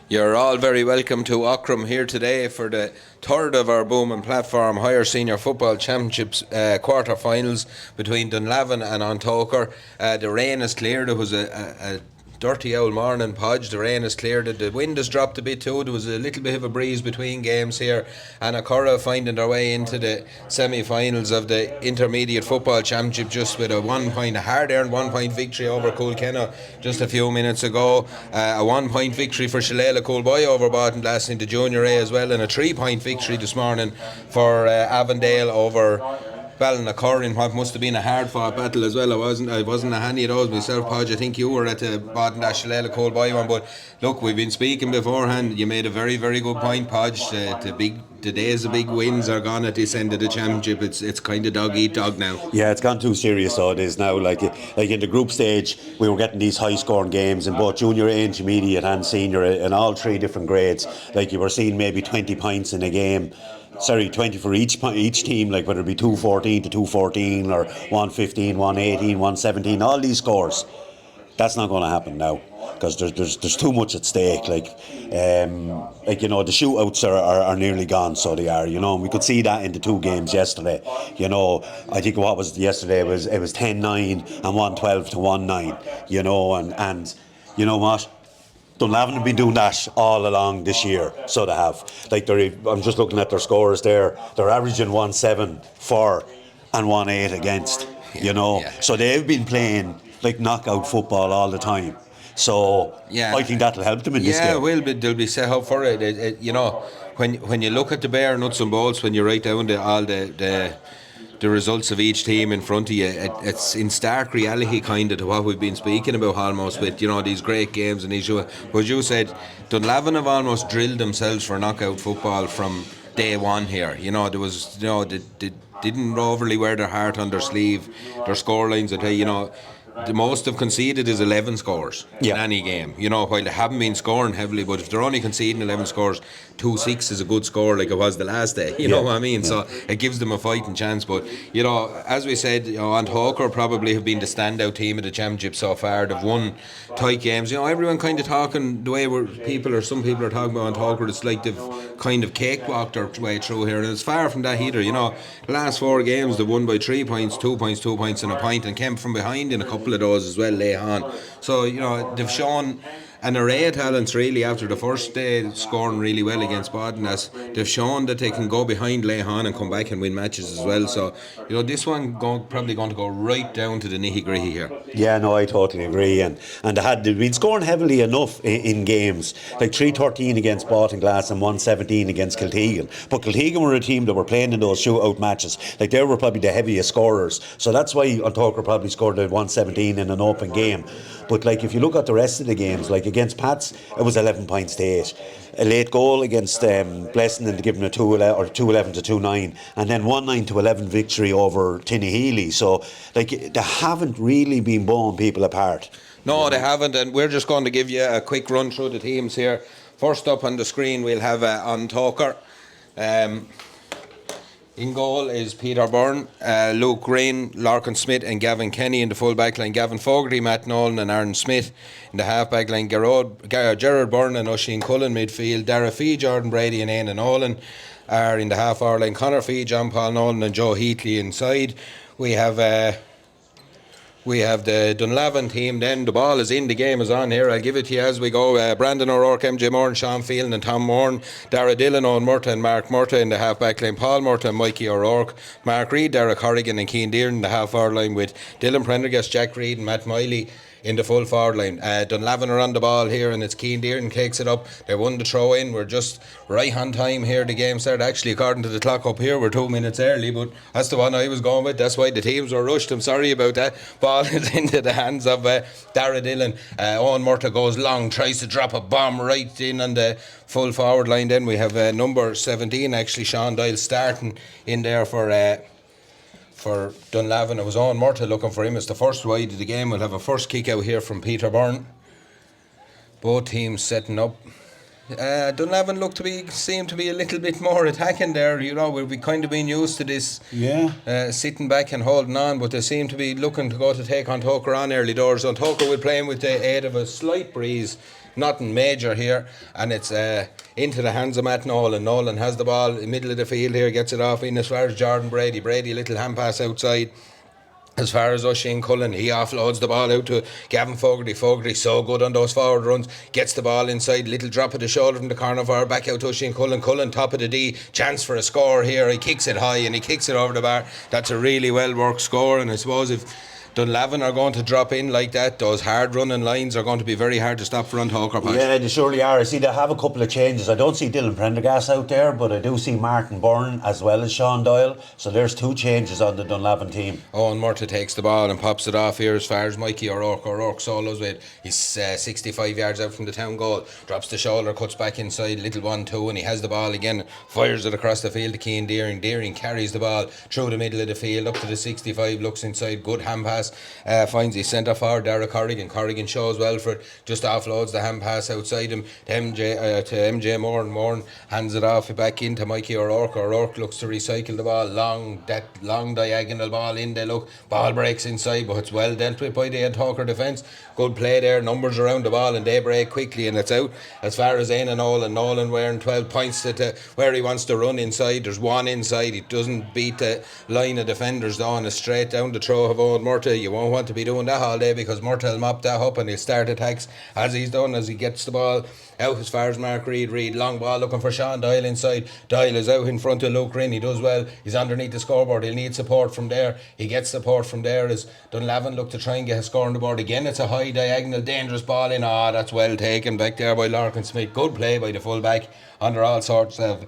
You're all very welcome to Aughrim here today for the third of our Boom Platform Higher Senior Football Championships quarter-finals between Dunlavin and Tóchar. The rain has cleared. It was a dirty old morning, Podge. The rain has cleared. The wind has dropped a bit too. There was a little bit of a breeze between games here, and Curra finding their way into the semi-finals of the Intermediate Football Championship just with a hard-earned 1 point victory over Coolkenna just a few minutes ago. A 1 point victory for Shillelagh Coolboy over Baltinglass in the Junior A as well, and a 3 point victory this morning for Avondale over Ballinacurry in what must have been a hard fought battle as well. I wasn't a handy of those myself, Podge. I think you were at the Baltinglass Shillelagh Coolboy one, but look, we've been speaking beforehand. You made a very, very good point, Podge. The days of big wins are gone at this end of the championship. It's kind of dog eat dog now. Yeah, it's gone too serious, so it is now. Like in the group stage, we were getting these high scoring games in both junior, intermediate and senior in all three different grades. Like you were seeing maybe 20 points in a game. 20 for each team, like whether it be 214 to 214 or 115, 118, 117, all these scores. That's not going to happen now because there's too much at stake. Like the shootouts are nearly gone, so they are. And we could see that in the two games yesterday. I think what was yesterday it was 10-9 and 112 to 1-9. And you know what? Dunlavin have been doing that all along this year, so they have. I'm just looking at their scores there. They're averaging 1-7 for and 1-8 against. Yeah. So they've been playing like knockout football all the time. So I think that'll help them in this game. Yeah, they'll be set up for it. When you look at the bare nuts and bolts, when you write down all the results of each team in front of you, it's in stark reality kind of to what we've been speaking about almost with these great games and these. But you said Dunlavin have almost drilled themselves for knockout football from day one here. There was they didn't overly wear their heart on their sleeve. Their scorelines, I tell you, the most they've conceded is 11 scores in any game. While they haven't been scoring heavily, but if they're only conceding 11 scores, 2-6 is a good score like it was the last day. You know what I mean? Yeah. So it gives them a fighting chance. But, as we said, Tóchar probably have been the standout team of the championship so far. They've won tight games. Everyone kind of talking the way some people are talking about Tóchar, it's like they've kind of cakewalked their way through here. And it's far from that either. The last 4 games they've won by 3 points, 2 points, 2 points and a point, and came from behind in a couple of those as well late on. So they've shown an array of talents really after the first day scoring really well against Baltinglass. They've shown that they can go behind late on and come back and win matches as well. So this one probably going to go right down to the nitty-gritty here. Yeah, no, I totally agree. And they've been scoring heavily enough in games, like 3-13 against Baltinglass and 1-17 against Kiltegan. But Kiltegan were a team that were playing in those shootout matches. Like they were probably the heaviest scorers. So that's why Tóchar probably scored at 1-17 in an open game. But like if you look at the rest of the games, like against Pats, it was 11 points to 8. A late goal against Blessing and giving a 2-11 to 2-9, and then 1-9 to 11 victory over Tinnahealy. So like they haven't really been blowing people apart. No, they haven't, and we're just going to give you a quick run through the teams here. First up on the screen we'll have on Tóchar. In goal is Peter Byrne, Luke Green, Larkin Smith and Gavin Kenny in the full back line. Gavin Fogarty, Matt Nolan and Aaron Smith in the half back line. Gerard Byrne and Oisin Cullen midfield. Darragh Fee, Jordan Brady and Aidan Nolan are in the half hour line. Conor Fee, John Paul Nolan and Joe Heatley inside. We have the Dunlavin team then. The ball is in, the game is on here. I'll give it to you as we go. Brandon O'Rourke, MJ Moore and Sean Phelan and Tom Moore. Dara Dillon, Owen Murta and Mark Murta in the half back line. Paul Murta and Mikey O'Rourke. Mark Reid, Derek Horrigan and Cian Dearn in the half hour line with Dylan Prendergast, Jack Reid and Matt Miley in the full forward line. Dunlavin are on the ball here and it's Cian Dearn takes it up. They won the throw in. We're just right on time here. The game started actually according to the clock up here. We're 2 minutes early, but that's the one I was going with. That's why the teams were rushed. I'm sorry about that. Ball is into the hands of Dara Dillon. Owen Murta goes long, tries to drop a bomb right in on the full forward line. Then we have number 17 actually, Sean Doyle, starting in there for Dunlavin. It was Owen Murta looking for him. It's the first wide of the game. We'll have a first kick out here from Peter Byrne. Both teams setting up. Dunlavin seemed to be a little bit more attacking there. We've kind of been used to this sitting back and holding on, but they seem to be looking to go to take on Tóchar on early doors. And Tóchar will play him with the aid of a slight breeze nothing major here, and it's into the hands of Matt Nolan. Nolan has the ball in the middle of the field here, gets it off in as far as Jordan Brady. Brady, a little hand pass outside. As far as Oisin Cullen, he offloads the ball out to Gavin Fogarty. Fogarty so good on those forward runs, gets the ball inside, little drop of the shoulder from the corner forward, back out to Oisin Cullen. Cullen top of the D, chance for a score here. He kicks it high and he kicks it over the bar. That's a really well worked score, and I suppose if Dunlavin are going to drop in like that, those hard running lines are going to be very hard to stop for Tóchar. Yeah, they surely are. I see they have a couple of changes. I don't see Dylan Prendergast out there, but I do see Martin Byrne as well as Sean Doyle. So there's 2 changes on the Dunlavin team. Owen Murtagh takes the ball and pops it off here as far as Mikey O'Rourke. O'Rourke solos with. He's 65 yards out from the town goal. Drops the shoulder, cuts back inside, little 1-2, and he has the ball again. Fires it across the field to Cian Deering. Deering carries the ball through the middle of the field up to the 65, looks inside, good hand pass. Finds his centre forward Darragh Corrigan. Corrigan shows well for it, just offloads the hand pass outside him to MJ Moran. Moran hands it off back into Mikey O'Rourke. O'Rourke looks to recycle the ball, long diagonal ball in there. Look, ball breaks inside, but it's well dealt with by the Tóchar defence. Good play there, numbers around the ball, and they break quickly, and it's out as far as Éanna Nolan wearing 12 points to where he wants to run inside. There's one inside, he doesn't beat the line of defenders down, it's straight down the throw of Owen Murtagh. You won't want to be doing that all day, because Murtagh will mop that up and he'll start attacks as he's done, as he gets the ball out as far as Mark Reid. Reid, long ball looking for Sean Doyle inside. Doyle is out in front of Luke Rinn. He does well. He's underneath the scoreboard. He'll need support from there. He gets support from there as Dunlavin look to try and get a score on the board. Again, it's a high diagonal, dangerous ball in. That's well taken back there by Larkin Smith. Good play by the fullback under all sorts of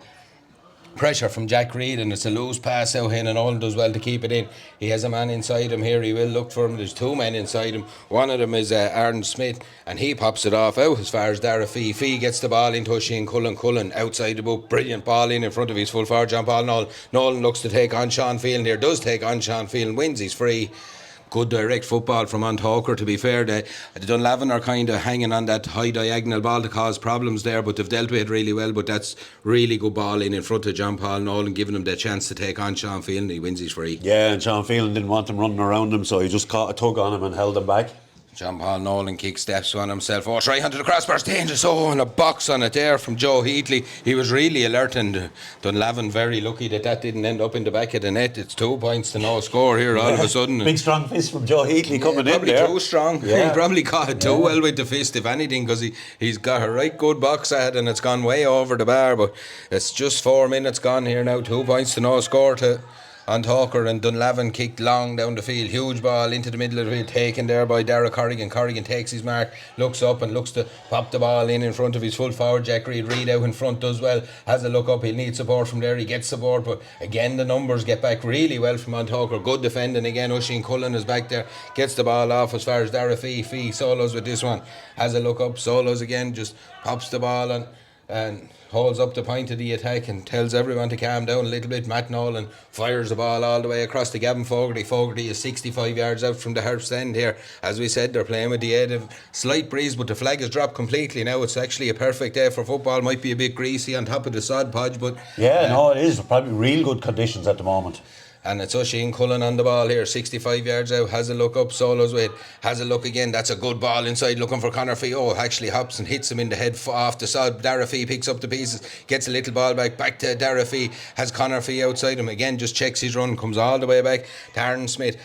pressure from Jack Reid, and it's a loose pass out here, and Nolan does well to keep it in. He has a man inside him here. He will look for him. There's 2 men inside him. One of them is Aaron Smith, and he pops it off out as far as Darragh Fee. Fee gets the ball into Oisin Cullen. Cullen outside the book, brilliant ball in front of his full forward John Paul Nolan. Nolan looks to take on Sean Phelan here, does take on Sean Phelan, wins, he's free. Good direct football from Tóchar, to be fair. The Dunlavin are kind of hanging on that high diagonal ball to cause problems there, but they've dealt with it really well. But that's really good ball in front of John Paul Nolan, giving him the chance to take on Sean Phelan. He wins his free. Yeah, and Sean Phelan didn't want him running around him, so he just caught a tug on him and held him back. John Paul Nolan kick steps on himself. Try onto the crossbar, it's dangerous. And a box on it there from Joe Heatley. He was really alert, and Dunlavin very lucky that didn't end up in the back of the net. It's 2 points to no score here all of a sudden. Big strong fist from Joe Heatley coming in there. Probably too strong. He probably caught it too well with the fist, if anything, because he's got a right good box at it, and it's gone way over the bar. But it's just 4 minutes gone here now. 2 points to no score to Tóchar, and Dunlavin kicked long down the field, huge ball into the middle of the field, taken there by Darragh Corrigan. Corrigan takes his mark, looks up and looks to pop the ball in front of his full forward Jack Reid. Reid out in front does well, has a look up, he'll need support from there, he gets support, but again the numbers get back really well from Tóchar. Good defending again. Oisin Cullen is back there, gets the ball off as far as Darragh Fee. Fee solos with this one, has a look up, solos again, just pops the ball and holds up the point of the attack and tells everyone to calm down a little bit. Matt Nolan fires the ball all the way across to Gavin Fogarty. Fogarty is 65 yards out from the Harps end here. As we said, they're playing with the aid of slight breeze, but the flag has dropped completely now. It's actually a perfect day for football. Might be a bit greasy on top of the sod podge, but no, it is probably real good conditions at the moment. And it's Oisin Cullen on the ball here, 65 yards out, has a look up, solos with, has a look again, that's a good ball inside, looking for Conor Fee. Actually hops and hits him in the head off the sod. Darragh Fee picks up the pieces, gets a little ball back to Darragh Fee, has Conor Fee outside him again, just checks his run, comes all the way back to Aaron Smith.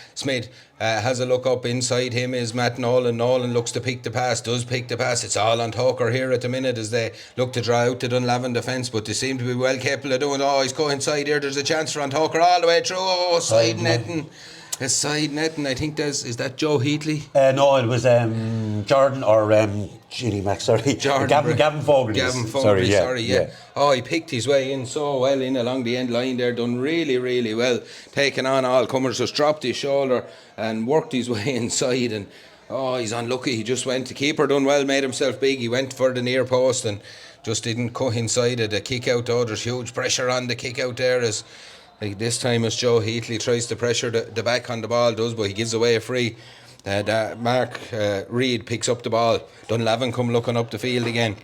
Has a look up, inside him is Matt Nolan. Nolan looks to pick the pass, does pick the pass. It's all on Tóchar here at the minute as they look to draw out the Dunlavin defence, but they seem to be well capable of doing. He's going inside here, there's a chance for Tóchar all the way through. Side netting. It's side netting. I think is that Joe Heatley? No, it was Jordan or Gavin Fogarty. Gavin Fogarty, sorry. He picked his way in so well in along the end line there, done really, really well, taking on all comers, just dropped his shoulder and worked his way inside, and he's unlucky. He just went, the keeper done well, made himself big, he went for the near post and just didn't cut inside it. The kick out though, there's huge pressure on the kick out there as this time as Joe Heatley tries to pressure the back on the ball, but he gives away a free. Mark Reid picks up the ball. Dunlavin come looking up the field again.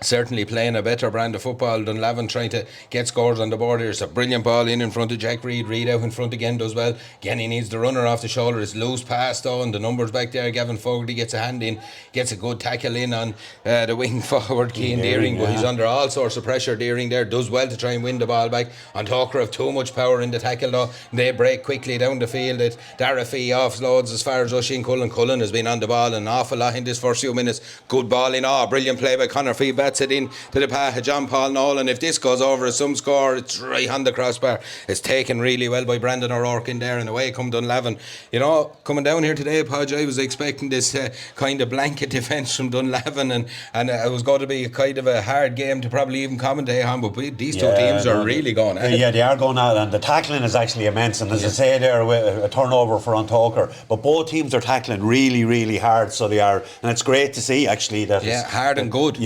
certainly playing a better brand of football. Dunlavin trying to get scores on the board here. It's a brilliant ball in front of Jack Reid. Reid out in front again does well. Again, he needs the runner off the shoulder. It's loose pass though, and the numbers back there. Gavin Fogarty gets a hand in, gets a good tackle in on the wing forward, Cian Deering, but he's under all sorts of pressure. Deering there does well to try and win the ball back. On Tóchar have too much power in the tackle though. They break quickly down the field. Darragh offloads as far as Oisín Cullen. Cullen has been on the ball an awful lot in this first few minutes. Good ball in. Brilliant play by Conor Fee. Bats it in to the path of John Paul Nolan. If this goes over as some score, it's right on the crossbar. It's taken really well by Brendan O'Rourke in there, and away come Dunlavin. You know, coming down here today, Podge, I was expecting this kind of blanket defence from Dunlavin, and it was going to be kind of a hard game to probably even commentate on, but these two teams are really going at it. Yeah, they are going at it, and the tackling is actually immense, and as I say there, a turnover for Tóchar, but both teams are tackling really, really hard, so they are, and it's great to see actually that hard and good.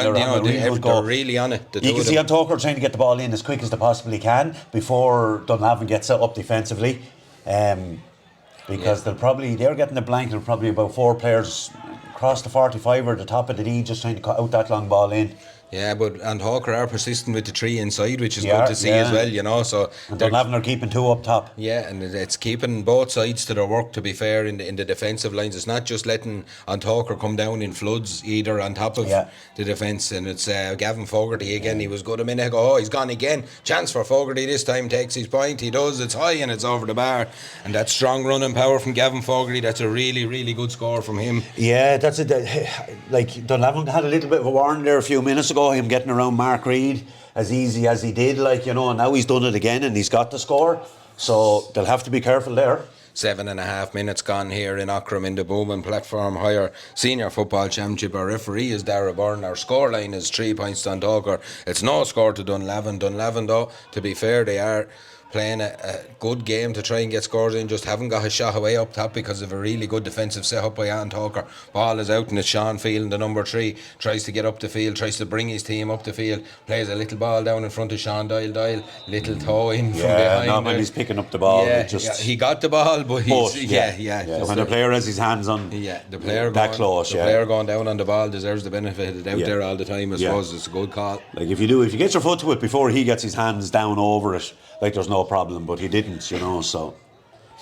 They're really on it. You can see Tóchar trying to get the ball in as quick as they possibly can before Dunlavin gets set up defensively, because they're getting a blank. There'll probably about 4 players across the 45 or the top of the D just trying to cut out that long ball in. Yeah, but Tóchar are persistent with the 3 inside, which is good to see as well, you know. So and Dunlavin are keeping 2 up top. Yeah, and it's keeping both sides to their work, to be fair, in the defensive lines. It's not just letting Tóchar come down in floods either on top of the defence. And it's Gavin Fogarty again. He was good a minute ago. He's gone again. Chance for Fogarty this time, takes his point. He does. It's high and it's over the bar. And that strong running power from Gavin Fogarty, that's a really, really good score from him. Yeah, that's it. Like Dunlavin had a little bit of a warning there a few minutes ago, him getting around Mark Reid as easy as he did, and now he's done it again and he's got the score, so they'll have to be careful there. 7.5 minutes gone here in Aughrim in the Bowman Platform Higher Senior Football Championship. Our referee is Darragh Byrne. Our scoreline is 3 points to Tóchar. It's no score to Dunlavin. Dunlavin though, to be fair, they are playing a good game to try and get scores in, just haven't got a shot away up top because of a really good defensive set-up by Tóchar. Ball is out and it's Sean Phelan, the number 3, tries to get up the field, tries to bring his team up the field, plays a little ball down in front of Sean Doyle, little toe in from behind. Not when he's picking up the ball. He got the ball, but he's when the player has his hands on the player that close, player going down on the ball deserves the benefit of the doubt there all the time. I suppose it's a good call. Like if you get your foot to it before he gets his hands down over it, like there's no problem, but he didn't, so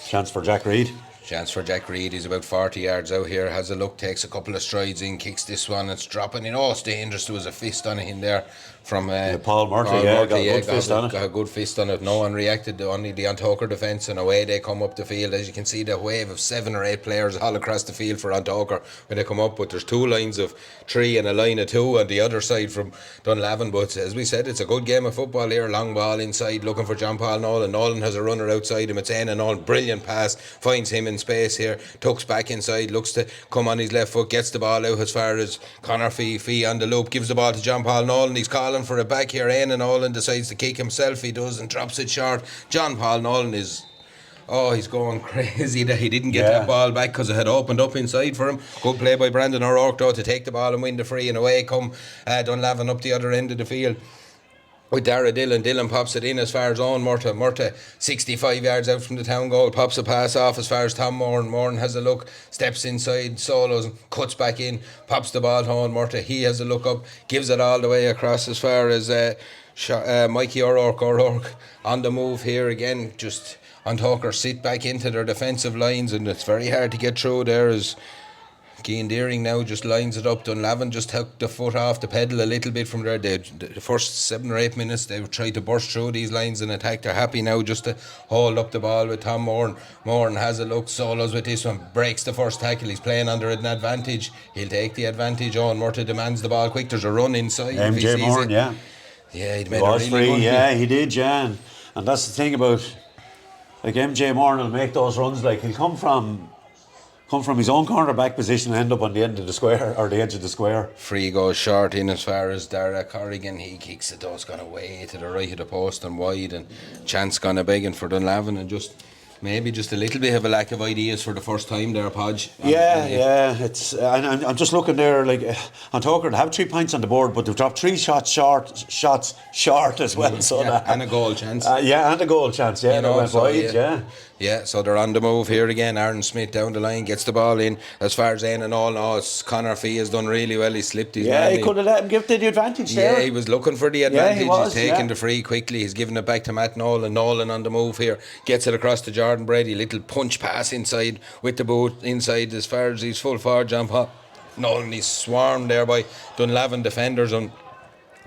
chance for Jack Reid. He's about 40 yards out here, has a look, takes a couple of strides in, kicks this one, it's dropping in. It's dangerous. There was a fist on it in there from Paul Murphy. Got a good fist on it. No one reacted, only the Tóchar defence, and away they come up the field. As you can see, the wave of 7 or 8 players all across the field for Tóchar when they come up, but there's 2 lines of 3 and a line of 2 on the other side from Dunlavin. But as we said, it's a good game of football here. Long ball inside, looking for John Paul Nolan. Nolan has a runner outside him. It's and Nolan, brilliant pass, finds him in space here, tucks back inside, looks to come on his left foot, gets the ball out as far as Conor Fee on the loop, gives the ball to John Paul Nolan. He's calling for it back here, and Nolan decides to kick himself. He does and drops it short. John Paul Nolan is he's going crazy that he didn't get that ball back because it had opened up inside for him. Good play by Brendan O'Rourke though to take the ball and win the free, and away come Dunlavin up the other end of the field with Darragh Dillon pops it in as far as Owen Murta 65 yards out from the town goal, pops a pass off as far as Tom Moran has a look, steps inside, solos, cuts back in, pops the ball to Owen Murta. He has a look up, gives it all the way across as far as Mikey O'Rourke on the move here again. Just Tóchar sit back into their defensive lines, and it's very hard to get through there as Cian Deering now just lines it up. Dunlavin just took the foot off the pedal a little bit from there. The first 7 or 8 minutes they've tried to burst through these lines and attack. They're happy now just to hold up the ball with Tom Moran. Moran has a look, solos with this one, breaks the first tackle. He's playing under an advantage. He'll take the advantage. Owen Murta demands the ball quick. There's a run inside. MJ Moran, he'd made a really good he did, and that's the thing about, like, MJ Moran will make those runs. Like, he'll come from his own cornerback position and end up on the end of the square, or the edge of the square. Free goes short in as far as Darragh Corrigan. He kicks it though, it's gone away to the right of the post and wide, and chance gone a begging for Dunlavin, and maybe just a little bit of a lack of ideas for the first time there, Podge. It's and I'm just looking there, like, Tóchar have 3 points on the board, but they've dropped 3 shots short as well. So and a goal chance. And a goal chance. Went wide. Yeah, so they're on the move here again. Aaron Smith down the line, gets the ball in. As far as in and all, no, Conor Fee has done really well. He slipped his man. He could have let him give the advantage there. Yeah, he was looking for the advantage. He was, He's taking the free quickly. He's giving it back to Matt Nolan. Nolan on the move here. Gets it across to Jordan Brady. Little punch pass inside with the boot inside as far as he's full forward jump up. Nolan, he's swarmed there by Dunlavin defenders and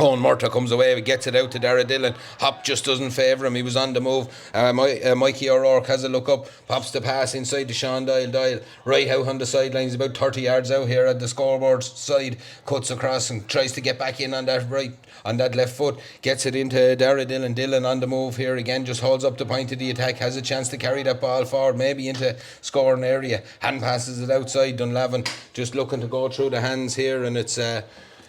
Owen Murtagh comes away, he gets it out to Darragh Dillon. Hop just doesn't favour him, he was on the move. Mikey O'Rourke has a look up, pops the pass inside to Sean Doyle. Doyle right out on the sidelines, about 30 yards out here at the scoreboard side, cuts across and tries to get back in on that left foot, gets it into Darragh Dillon. Dillon on the move here again, just holds up the point of the attack, has a chance to carry that ball forward, maybe into scoring area. Hand passes it outside. Dunlavin just looking to go through the hands here, and it's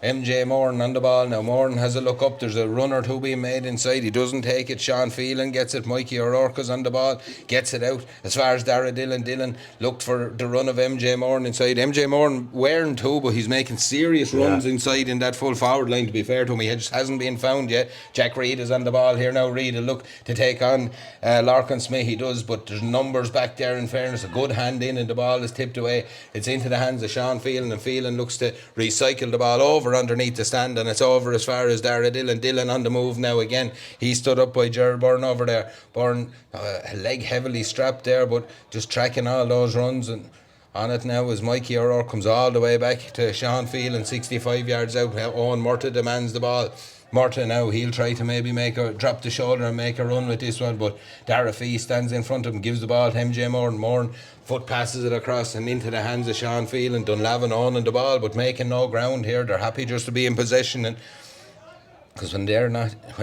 MJ Moran on the ball now. Moran has a look up. There's a run or two being made inside. He doesn't take it. Sean Phelan gets it. Mikey O'Rourke is on the ball. Gets it out. As far as Darragh Dillon. Dillon looked for the run of MJ Moran inside. MJ Moran wearing too, but he's making serious runs inside in that full forward line, to be fair to him. He just hasn't been found yet. Jack Reid is on the ball here now. Reid will look to take on Larkin Smith. He does, but there's numbers back there in fairness. A good hand in and the ball is tipped away. It's into the hands of Sean Phelan, and Phelan looks to recycle the ball over underneath the stand, and it's over as far as Darragh Dillon. Dillon on the move now again. He stood up by Gerald Byrne over there. Byrne leg heavily strapped there, but just tracking all those runs, and on it now is Mikey O'Rourke, comes all the way back to Sean Phelan, 65 yards out. Owen Murtagh demands the ball. Murtagh now, he'll try to maybe drop the shoulder and make a run with this one, but Darragh Fee stands in front of him, gives the ball to MJ Moran. Moran foot passes it across and into the hands of Sean Phelan. Dunlavin owning the ball but making no ground here. They're happy just to be in possession, and because when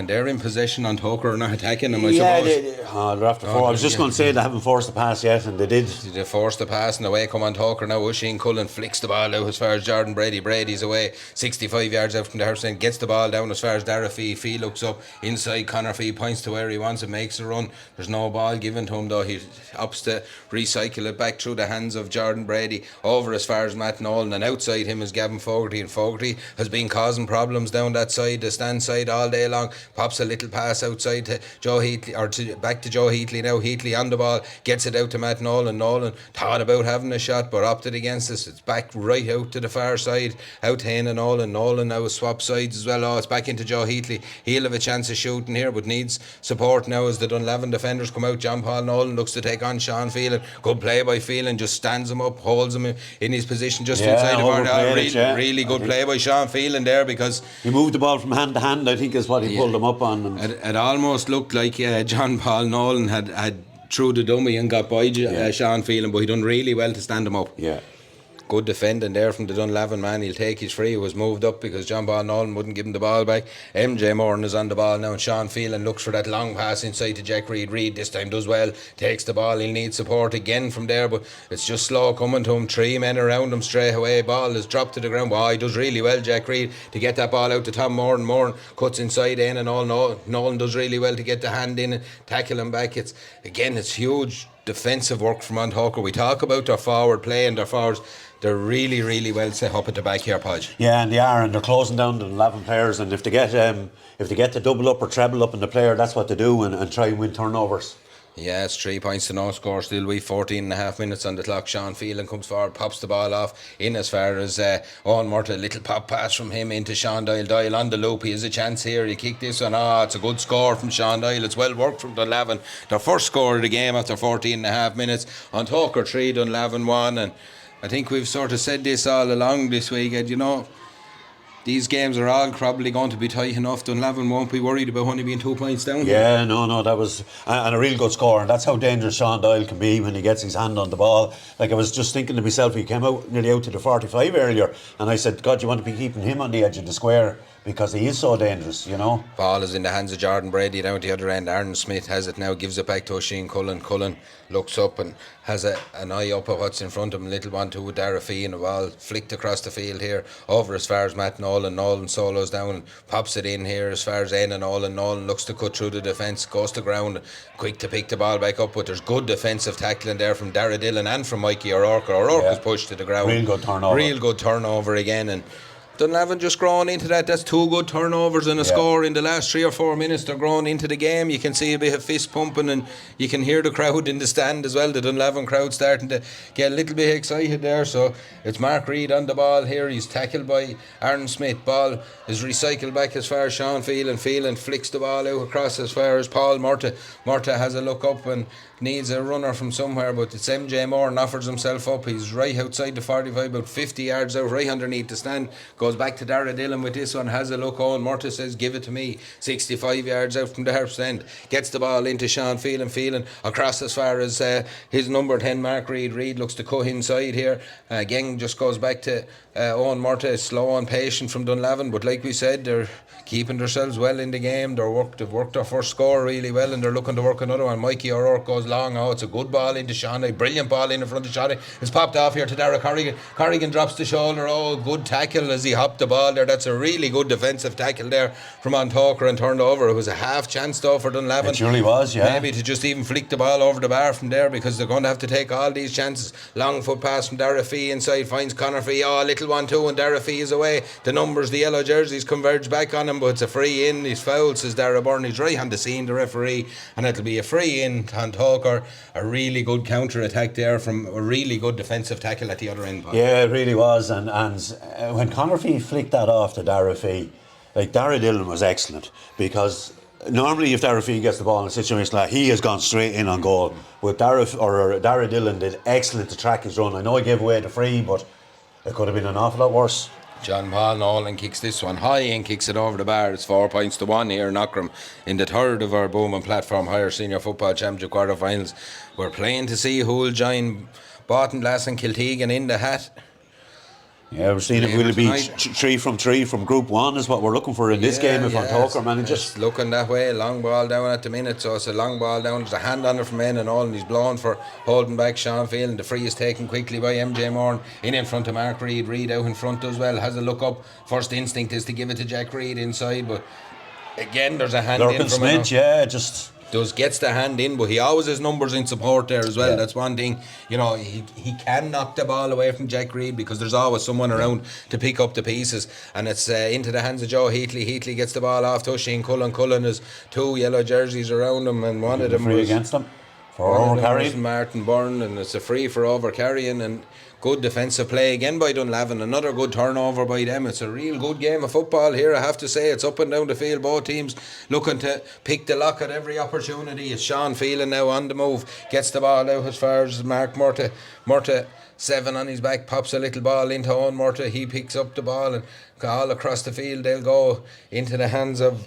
they're in possession on Tóchar are not attacking them, I suppose. They're after four. I was just going to say they haven't forced the pass yet, and they did. They forced the pass, and away come on Tóchar now. Oisin Cullen flicks the ball out as far as Jordan Brady. Brady's away 65 yards out from the house, gets the ball down as far as Darragh Fee. Fee looks up inside. Conor Fee points to where he wants it, makes a run. There's no ball given to him though. He opts to recycle it back through the hands of Jordan Brady over as far as Matt Nolan, and outside him is Gavin Fogarty, and Fogarty has been causing problems down that side, the stand side, all day long. Pops a little pass outside to Joe Heatley, or back to Joe Heatley now. Heatley on the ball, gets it out to Matt Nolan. Nolan thought about having a shot but opted against this. It's back right out to the far side, out to Hannah Nolan. Nolan now has swapped sides as well. It's back into Joe Heatley. He'll have a chance of shooting here but needs support now as the Dunlavin defenders come out. John Paul Nolan looks to take on Sean Phelan. Good play by Phelan, just stands him up, holds him in his position just inside the border. Really good play by Sean Phelan there, because he moved the ball from hand to hand, I think is what he pulled him up on. It almost looked like John Paul Nolan had threw the dummy and got by Sean Phelan, but he done really well to stand him up. Yeah. Good defending there from the Dunlavin man. He'll take his free. It was moved up because John Paul Nolan wouldn't give him the ball back. MJ Moran is on the ball now, and Sean Phelan looks for that long pass inside to Jack Reid. Reid this time does well, takes the ball. He'll need support again from there, but it's just slow coming to him. Three men around him straight away. Ball is dropped to the ground. He does really well, Jack Reid, to get that ball out to Tom Moran. Moran cuts inside in and all. Nolan does really well to get the hand in and tackle him back. It's huge defensive work from Tóchar. We talk about their forward play and their forwards. They're really, really well set up at the back here, Podge. Yeah, and they are, and they're closing down the 11 players. And if they get to double up or treble up in the player, that's what they do, and try and win turnovers. Yeah, it's 3 points to no score. Still, we 14.5 minutes on the clock. Sean Phelan comes forward, pops the ball off in as far as Owen Murtagh. Little pop pass from him into Sean Doyle. Doyle on the loop. He has a chance here. He kicked this one. It's a good score from Sean Doyle. It's well worked from Dunlavin. Their first score of the game after 14.5 minutes. On Tóchar 3, Dunlavin 1, and I think we've sort of said this all along this weekend, these games are all probably going to be tight enough. Dunlavin won't be worried about only being 2 points down. Yeah, no, that was and a real good score, and that's how dangerous Sean Doyle can be when he gets his hand on the ball. Like, I was just thinking to myself, he came nearly out to the 45 earlier, and I said, God, you want to be keeping him on the edge of the square, because he is so dangerous, Ball is in the hands of Jordan Brady down at the other end. Aaron Smith has it now, gives it back to Oisin Cullen. Cullen looks up and has an eye up at what's in front of him. Little one to Darragh Fee, and a ball flicked across the field here over as far as Matt Nolan. Nolan solos down and pops it in here as far as Éanna Nolan. Nolan looks to cut through the defence, goes to ground, quick to pick the ball back up, but there's good defensive tackling there from Darragh Dillon and from Mikey O'Rourke. O'Rourke was pushed to the ground. Real good turnover again, and Dunlavin just growing into that. That's 2 good turnovers and a score in the last 3 or 4 minutes. They're growing into the game. You can see a bit of fist pumping, and you can hear the crowd in the stand as well. The Dunlavin crowd starting to get a little bit excited there. So it's Mark Reid on the ball here. He's tackled by Aaron Smith. Ball is recycled back as far as Sean Phelan. Phelan flicks the ball out across as far as Paul Murta. Murta has a look up and needs a runner from somewhere, but it's MJ Moore and offers himself up. He's right outside the 45, about 50 yards out, right underneath the stand. Goes back to Darragh Dillon with this one, has a look on. Murta says, give it to me. 65 yards out from the half stand. Gets the ball into Sean Phelan. Phelan across as far as his number 10, Mark Reid. Reid looks to cut inside here. Again, just goes back to Owen Murta. Slow and patient from Dunlavin, but like we said, they're keeping themselves well in the game. They've worked their first score really well, and they're looking to work another one. Mikey O'Rourke goes long. It's a good ball into Shawnee. Brilliant ball in front of Shawnee. It's popped off here to Darragh Corrigan. Corrigan drops the shoulder. Good tackle as he hopped the ball there. That's a really good defensive tackle there from Tóchar and turned over. It was a half chance though for Dunlavin. It surely was, yeah. Maybe to just even flick the ball over the bar from there, because they're going to have to take all these chances. Long foot pass from Darragh Fee inside, finds Conor Fee. Little 1-2 and Darragh Fee is away. The numbers, the yellow jerseys converge back on him, but it's a free in. He's fouled, says Darragh Byrne. He's right on the scene, the referee, and it'll be a free in on Tóchar. A really good counter attack there from a really good defensive tackle at the other end. Yeah, it really was. And when Conor Fee flicked that off to Darragh Fee, like, Darragh Dillon was excellent, because normally if Darragh Fee gets the ball in a situation like that, he has gone straight in on goal. But Darragh Dillon did excellent to track his run. I know he gave away the free, but it could have been an awful lot worse. John Paul Nolan kicks this one high and kicks it over the bar. It's 4 points to 1 here in Aughrim in the third of our Bowman Platform Higher Senior Football Championship quarter-finals. We're playing to see who will join Bottom-Glass and Kiltegan in the hat. Yeah, we're seeing it will be 3 from 3 from Group 1 is what we're looking for in this game if Tóchar manages. Just looking that way, long ball down at the minute, so it's a long ball down. There's a hand on it from in and all, and he's blown for holding back Sean Phelan. The free is taken quickly by MJ Moore in front of Mark Reid. Reid out in front as well, has a look up. First instinct is to give it to Jack Reid inside, but again there's a hand in from Smith, gets the hand in, but he always has numbers in support there as well. That's one thing, he can knock the ball away from Jack Reid, because there's always someone around to pick up the pieces, and it's into the hands of Joe Heatley. Heatley gets the ball off to Shane Cullen. Cullen has 2 yellow jerseys around him, and one of them free was against them for overcarrying. Martin Byrne, and it's a free for overcarrying, and good defensive play again by Dunlavin. Another good turnover by them. It's a real good game of football here, I have to say. It's up and down the field. Both teams looking to pick the lock at every opportunity. It's Sean Phelan now on the move. Gets the ball out as far as Mark Murta. Murta, 7 on his back, pops a little ball into Owen Murta. He picks up the ball, and all across the field they'll go into the hands of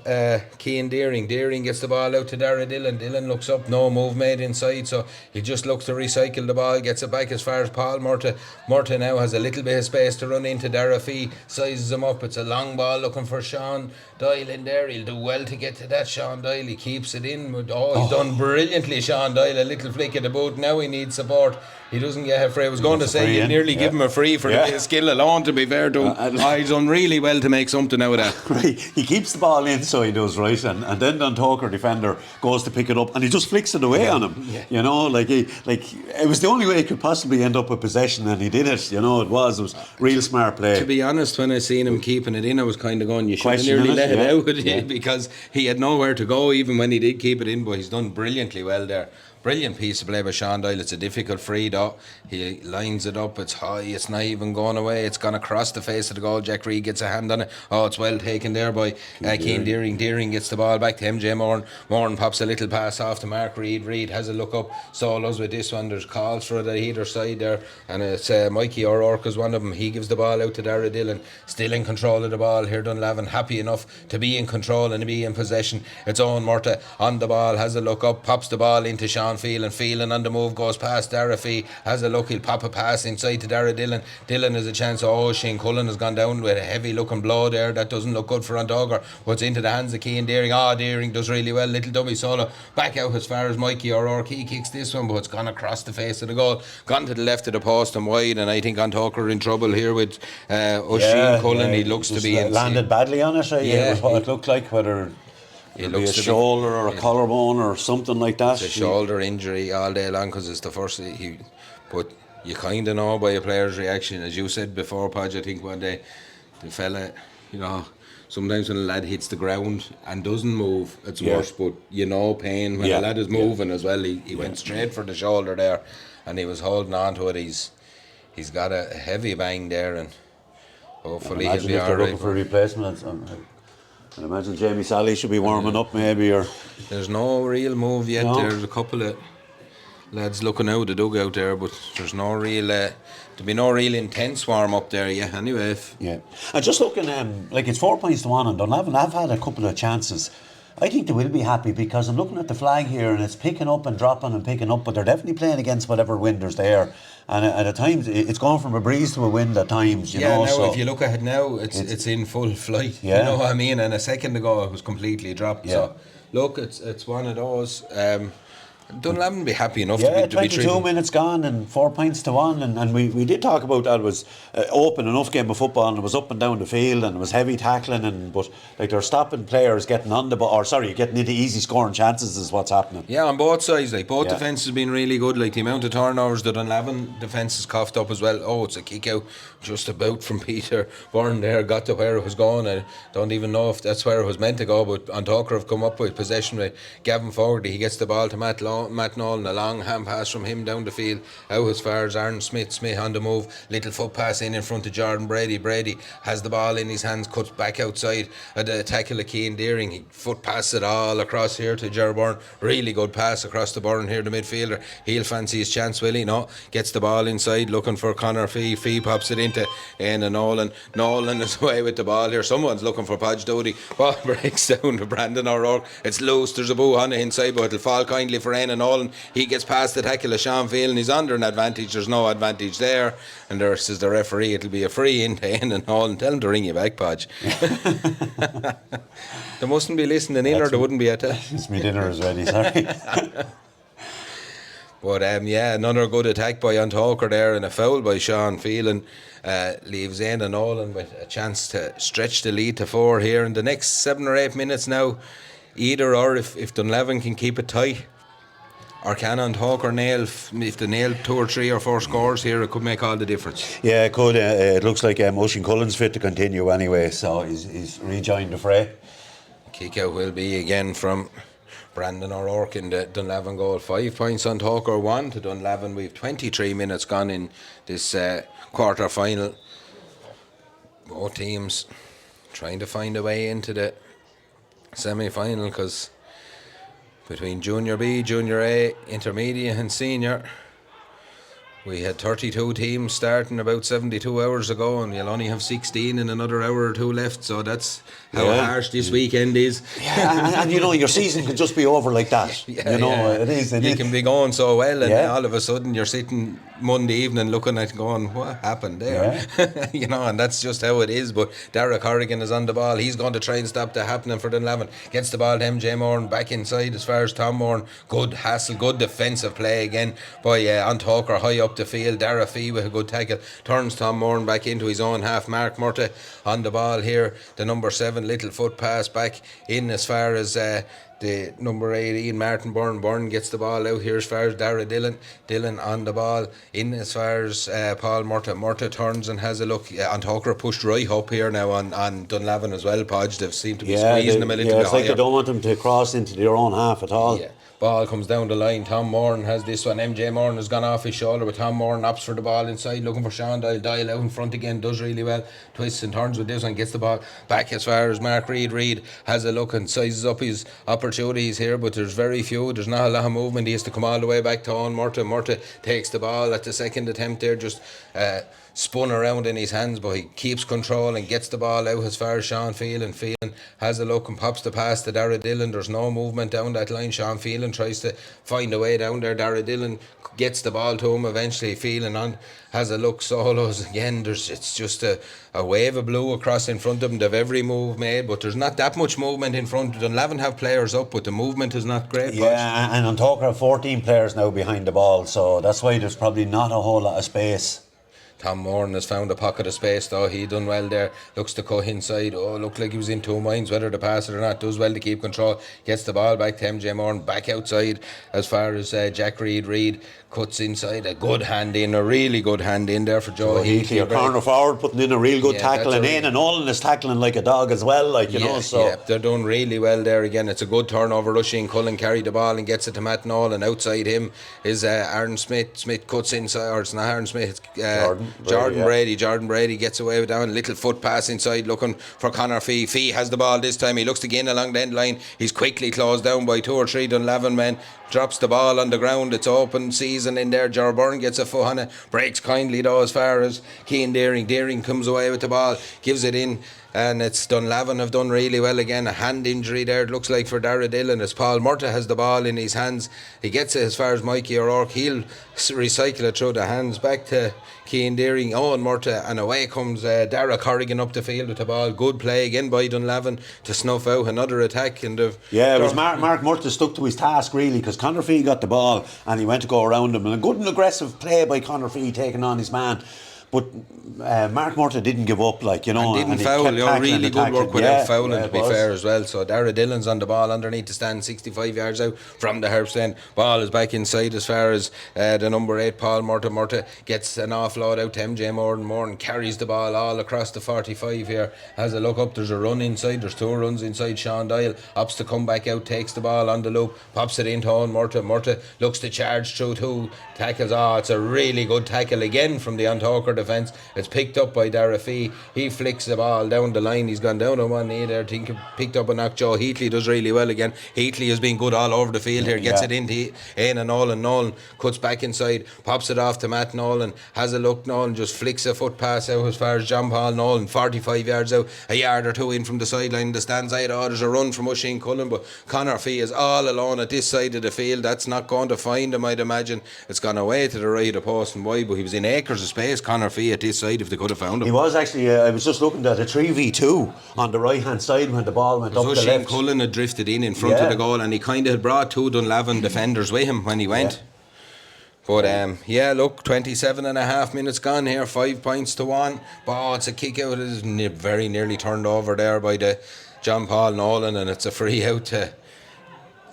Cian Deering. Deering gets the ball out to Darragh Dillon. Dillon looks up, no move made inside, so he just looks to recycle the ball, gets it back as far as Paul Murta. Murta now has a little bit of space to run into. Darragh Fee sizes him up. It's a long ball looking for Sean Doyle in there. He'll do well to get to that. Sean Doyle, he keeps it in. He's done brilliantly, Sean Doyle. A little flick of the boot. Now he needs support. He doesn't get a free. I was going to say you'd nearly give him a free for the bit of skill alone, to be fair to him. He's done really well to make something out of that. Right. He keeps the ball inside, does, right? And then the Tóchar defender goes to pick it up, and he just flicks it away on him. It was the only way he could possibly end up with possession, and he did it. It was real smart play. To be honest, when I seen him keeping it in, I was kind of going, you should have nearly let it out, because he had nowhere to go even when he did keep it in, but he's done brilliantly well there. Brilliant piece of play by Sean Doyle. It's a difficult free though. He lines it up, it's high, it's not even going away, it's gone across the face of the goal. Jack Reid gets a hand on it. It's well taken there by Cian Deering. Deering gets the ball back to MJ Moore. Moore pops a little pass off to Mark Reid. Reid has a look up, solos with this one. There's calls for it at either side there, and it's Mikey O'Rourke is one of them. He gives the ball out to Darragh Dillon. Still in control of the ball here, Dunlavin, happy enough to be in control and to be in possession. It's Owen Murta on the ball, has a look up, pops the ball into Sean Phelan. Phelan on the move, goes past Darragh Fee, has a look, he'll pop a pass inside to Darragh Dillon. Dillon has a chance. Shane Cullen has gone down with a heavy looking blow there. That doesn't look good for Tóchar. What's into the hands of Cian Deering. Deering does really well. Little dummy solo back out as far as Mikey O'Rourke. He kicks this one, but it's gone across the face of the goal, gone to the left of the post and wide, and I think Tóchar are in trouble here with Shane Cullen. He looks to be landed badly on it. It was what it looked like, whether it looks a shoulder or a collarbone or something like that. It's a shoulder injury all day long, because it's the first but you kind of know by a player's reaction, as you said before, Podge, I think one day, the fella, sometimes when a lad hits the ground and doesn't move, it's worse, but pain when a lad is moving as well. He went straight for the shoulder there, and he was holding on to it. He's got a heavy bang there, and hopefully he'll be all right. Looking for replacements. I imagine Jamie Sally should be warming up maybe, or there's no real move yet. No. There's a couple of lads looking out the dugout there, but there's no real there'll be no real intense warm up there yet anyway. And just looking it's 4 points to 1 on Dunlavin. I've had a couple of chances. I think they will be happy because I'm looking at the flag here and it's picking up and dropping and picking up, but they're definitely playing against whatever wind there's there, and at times it's gone from a breeze to a wind at times, you know. Now if you look at it now, it's in full flight, you know what I mean, and a second ago it was completely dropped. So look, it's one of those. Dunlavin will be happy enough to be 22 minutes gone and 4 points to 1, and we did talk about that. It was open enough game of football, and it was up and down the field, and it was heavy tackling, but they're stopping players getting on the ball, getting into easy scoring chances is what's happening. Yeah, on both sides, both defences have been really good. The amount of turnovers the Dunlavin defence has coughed up as well. It's a kick out just about from Peter Byrne there, got to where it was going. I don't even know if that's where it was meant to go, but Tóchar have come up with possession with Gavin Fogarty. He gets the ball to Matt Nolan, a long hand pass from him down the field, out as far as Aaron Smith on the move, little foot pass in front of Jordan Brady has the ball in his hands, cuts back outside at the tackle of Cian Deering, he foot passes it all across here to Ger Byrne, really good pass across the Byrne here, the midfielder, he'll fancy his chance, will he? No, gets the ball inside looking for Conor Fee pops it into Nolan is away with the ball here, someone's looking for Podge Doty, ball breaks down to Brandon O'Rourke, it's loose, there's a boo on the inside, but it'll fall kindly for Nolan. He gets past the tackle of Sean Phelan, he's under an advantage, there's no advantage there, and there says the referee it'll be a free into Nolan. Tell him to ring you back, Podge. They mustn't be listening in, or they wouldn't be at that. It's me dinner is ready, sorry. But another good attack by Tóchar there, and a foul by Sean Phelan leaves Nolan with a chance to stretch the lead to 4 here in the next 7 or 8 minutes now. Either or, if Dunlavin can keep it tight, or can Tóchar nail, if they nail 2 or 3 or 4 scores here, it could make all the difference. Yeah, it could. It looks like Oisin Cullen's fit to continue anyway, so he's rejoined the fray. Kick out will be again from Brandon O'Rourke in the Dunlavin goal. 5 points on Tóchar, 1 to Dunlavin. We've 23 minutes gone in this quarter final. Both teams trying to find a way into the semi-final, because between Junior B, Junior A, Intermediate and Senior, we had 32 teams starting about 72 hours ago, and you'll only have 16 in another hour or 2 left, so that's how harsh this weekend is. Yeah, and your season could just be over like that. It is. You can be going so well, and all of a sudden you're sitting Monday evening looking at going, what happened there? And that's just how it is. But Darragh Corrigan is on the ball. He's going to try and stop that happening for Dunlavin. Gets the ball to MJ Moran back inside as far as Tom Moran. Good hassle, good defensive play again by Tóchar high up the field. Darragh Fee with a good tackle. Turns Tom Moran back into his own half. Mark Murta on the ball here. The number 7 little foot pass back in as far as the number 18 Martin Byrne gets the ball out here as far as Darragh Dillon on the ball in as far as Paul Murta turns and has a look. Tóchar pushed right up here now on Dunlavin as well. Podge, they seem to be squeezing them a little bit it's like higher. they don't want them to cross into their own half at all. Ball comes down the line. Tom Moran has this one. MJ Moran has gone off his shoulder, but Tom Moran opts for the ball inside, looking for Sean Dial out in front again, does really well, twists and turns with this one, gets the ball back as far as Mark Reid has a look and sizes up his opportunities here, but there's very few, there's not a lot of movement. He has to come all the way back to Owen Murta takes the ball at the second attempt there, just spun around in his hands, but he keeps control and gets the ball out as far as Sean Phelan has a look and pops the pass to Darragh Dillon. There's no movement down that line. Sean Phelan tries to find a way down there. Darragh Dillon gets the ball to him eventually. Phelan on has a look, solos again. It's just a wave of blue across in front of them. They've every move made, but there's not that much movement in front. Dunlavin have players up, but the movement is not great. Yeah, and I'm talking 14 players now behind the ball, so that's why there's probably not a whole lot of space. Tom Moran has found a pocket of space though. He done well there. Looks to cut inside. Oh, looked like he was in two minds whether to pass it or not. Does well to keep control. Gets the ball back to MJ Moran. Back outside as far as Jack Reid. Reid cuts inside. A good hand in. A really good hand in there for Joe Heatley. A corner forward putting in a real good tackle, and Ian and Nolan is tackling like a dog as well. Like you know, so they're doing really well there again. It's a good turnover. Rushing Cullen carried the ball and gets it to Matt Nolan. Outside him is Aaron Smith. Smith cuts inside, or it's not Aaron Smith. It's Jordan Brady. Jordan Brady gets away with that one. Little foot pass inside looking for Conor Fee. Fee has the ball this time. He looks to gain along the end line. He's quickly closed down by 2 or 3 Dunlavin men. Drops the ball on the ground. It's open season in there. Jar Byrne gets a foot on it. Breaks kindly though as far as Cian Deering. Deering comes away with the ball. Gives it in. And it's Dunlavin have done really well again. A hand injury there, it looks like, for Darragh Dillon, as Paul Murtagh has the ball in his hands. He gets it as far as Mikey O'Rourke. He'll recycle it through the hands back to Cian Deering, Owen Murtagh, and away comes Darragh Corrigan up the field with the ball. Good play again by Dunlavin to snuff out another attack. And it was Mark Murtagh stuck to his task really, because Conor Fee got the ball and he went to go around him, and a good and aggressive play by Conor Fee taking on his man. But Mark Murtagh didn't give up, like, you know. And didn't foul. Really good work without fouling, to be fair as well. So Darragh Dillon's on the ball underneath the stand, 65 yards out from the Harps end. Ball is back inside as far as the number 8, Paul Murtagh. Murtagh gets an offload out to MJ Moran. Moran carries the ball all across the 45 here. Has a look up. There's a run inside. There's 2 runs inside. Sean Doyle opts to come back out, takes the ball on the loop, pops it into Owen Murtagh. Murtagh looks to charge through 2 tackles. It's a really good tackle again from the Tóchar defence. It's picked up by Darragh Fee. He flicks the ball down the line. He's gone down on one knee there. Think picked up a knock. Joe Heatley does really well again. Heatley has been good all over the field here. Gets it into Ian and Nolan. Nolan cuts back inside, pops it off to Matt Nolan. Has a look. Nolan just flicks a foot pass out as far as John Paul Nolan. 45 yards out, a yard or 2 in from the sideline. The stands side. There's a run from Oisin Cullen, but Conor Fee is all alone at this side of the field. That's not going to find him, I'd imagine. It's gone away to the right of the post and wide, but he was in acres of space, Conor Fee, at this side if they could have found him. He was actually, I was just looking at a 3v2 on the right hand side when the ball went up the left. Cullen had drifted in front of the goal, and he kind of had brought 2 Dunlavin defenders with him when he went. But look, 27 and a half minutes gone here, 5 points to 1. But it's a kick out. It's very nearly turned over there by the John Paul Nolan, and it's a free out to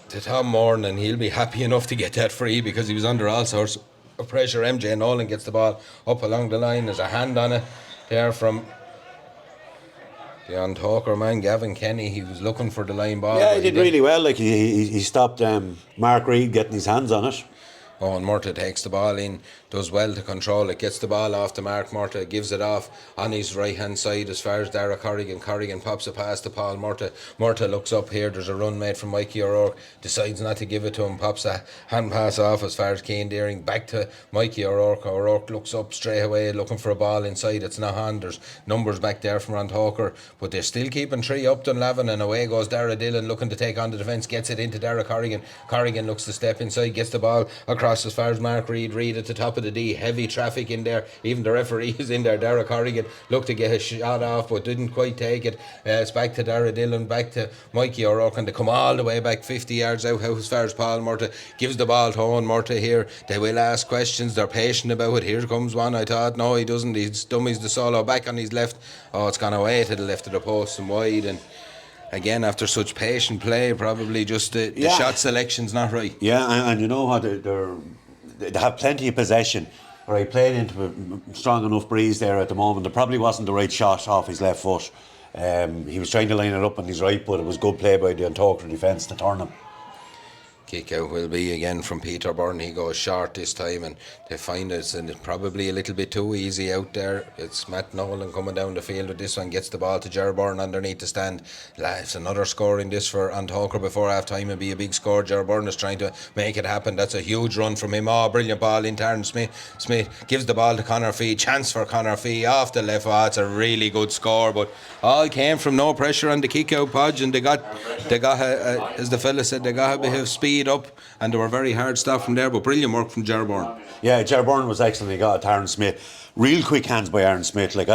Tom Moran, and he'll be happy enough to get that free because he was under all sorts of pressure. MJ Nolan gets the ball up along the line. There's a hand on it there from the Tóchar man, Gavin Kenny. He was looking for the line ball. Yeah, he did really well. Like he stopped Mark Reid getting his hands on it. Owen Murtagh takes the ball in, does well to control it, gets the ball off to Mark Murtagh, gives it off on his right hand side as far as Darragh Corrigan. Corrigan pops a pass to Paul Murtagh. Murtagh looks up here, there's a run made from Mikey O'Rourke, decides not to give it to him, pops a hand pass off as far as Cian Deering, back to Mikey O'Rourke. O'Rourke looks up straight away looking for a ball inside. It's not on. There's numbers back there from Tóchar, but they're still keeping 3 up Dunlavin, and away goes Darragh Dillon looking to take on the defence, gets it into Darragh Corrigan. Corrigan looks to step inside, gets the ball across as far as Mark Reid. Reid at the top of the D, heavy traffic in there, even the referee is in there. Darragh Corrigan looked to get a shot off but didn't quite take it. It's back to Darragh Dillon, back to Mikey O'Rourke, and they come all the way back 50 yards out as far as Paul Murtagh gives the ball to Owen Murtagh here. They will ask questions, they're patient about it. Here comes one. I thought no, he doesn't, he's dummies the solo back on his left. It's gone away to the left of the post and wide, and again, after such patient play, probably just the shot selection's not right. Yeah, and you know what, they have plenty of possession. Right, played into a strong enough breeze there at the moment. It probably wasn't the right shot off his left foot. He was trying to line it up on his right, but it was good play by the Tóchar defence to turn him. Kick out will be again from Peter Byrne. He goes short this time, and they find it's probably a little bit too easy out there. It's Matt Nolan coming down the field with this one, gets the ball to Ger Byrne underneath the stand. It's another score in this for Tóchar before half time. It'll be a big score. Ger Byrne is trying to make it happen. That's a huge run from him. Brilliant ball in Aaron Smith. Smith gives the ball to Conor Fee. Chance for Conor Fee off the left. It's a really good score, but all came from no pressure on the kick out, Podge, and they got as the fella said, they got a bit of speed up, and they were very hard stuff from there, but brilliant work from Ger Byrne. Yeah, Ger Byrne was excellent. He got Aaron Smith. Real quick hands by Aaron Smith. Like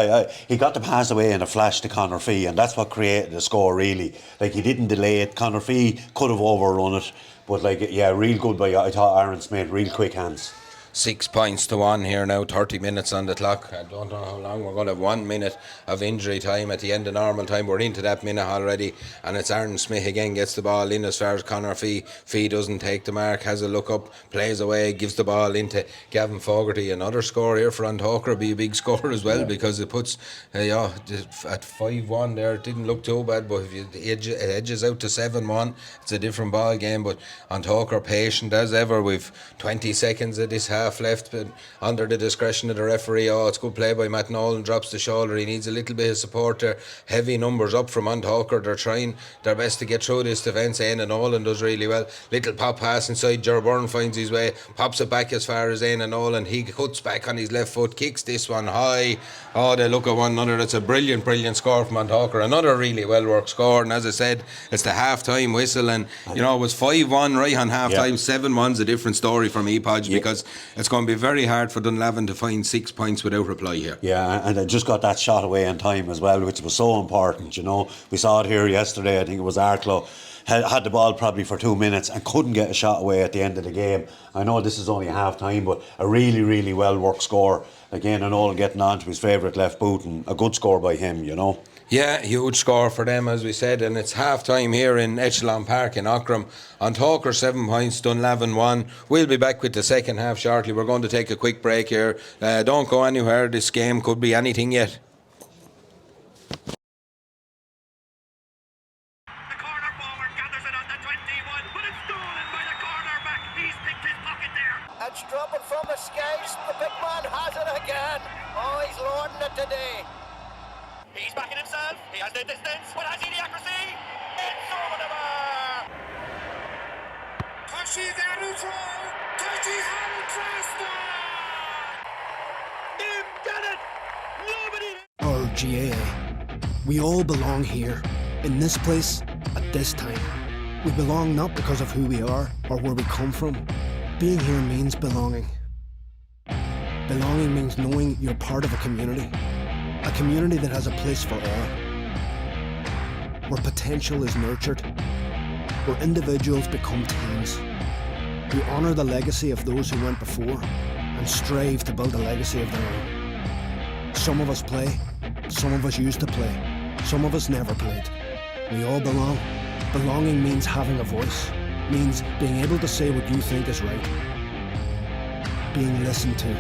he got the pass away in a flash to Conor Fee, and that's what created the score really. Like he didn't delay it. Conor Fee could have overrun it, but real good by I thought Aaron Smith. Real quick hands. 6 points to 1 here now, 30 minutes on the clock. I don't know how long we're going to have. 1 minute of injury time at the end of normal time. We're into that minute already, and it's Aaron Smith again gets the ball in as far as Conor Fee. Fee doesn't take the mark, has a look up, plays away, gives the ball into Gavin Fogarty. Another score here for Tóchar will be a big score as well, because it puts at 5-1 there. It didn't look too bad, but if it edges out to 7-1, it's a different ball game. But Tóchar patient as ever. We've 20 seconds of this half left, but under the discretion of the referee. It's good play by Matt Nolan, drops the shoulder. He needs a little bit of support there. Heavy numbers up from Tóchar. They're trying their best to get through this defence. Éanna Nolan does really well. Little pop pass inside. Byrne finds his way, pops it back as far as Éanna Nolan. He cuts back on his left foot, kicks this one high. They look at one another. That's a brilliant score from Tóchar. Another really well worked score, and as I said, it's the half time whistle, and it was 5-1 right on half time. 7-1's a different story for me, Podge, because it's going to be very hard for Dunlavin to find 6 points without reply here. Yeah, and they just got that shot away in time as well, which was so important. We saw it here yesterday. I think it was Arklow had the ball probably for 2 minutes and couldn't get a shot away at the end of the game. I know this is only half time, but a really, really well worked score. Again, and all getting on to his favourite left boot, and a good score by him, Yeah, huge score for them, as we said, and it's half time here in Echelon Park in Aughrim. Tóchar 7 points, Dunlavin 1. We'll be back with the second half shortly. We're going to take a quick break here. Don't go anywhere. This game could be anything yet. It's dropping from the skies. The big man has it again. He's lording it today. He's backing himself. He has the distance. But has he the accuracy? It's over the bar. Tóchar there to throw. Tóchar had a transfer. Him got it. Nobody. Our GAA. We all belong here, in this place, at this time. We belong not because of who we are or where we come from. Being here means belonging. Belonging means knowing you're part of a community that has a place for all, where potential is nurtured, where individuals become teams, who honour the legacy of those who went before and strive to build a legacy of their own. Some of us play, some of us used to play, some of us never played. We all belong. Belonging means having a voice, means being able to say what you think is right, being listened to.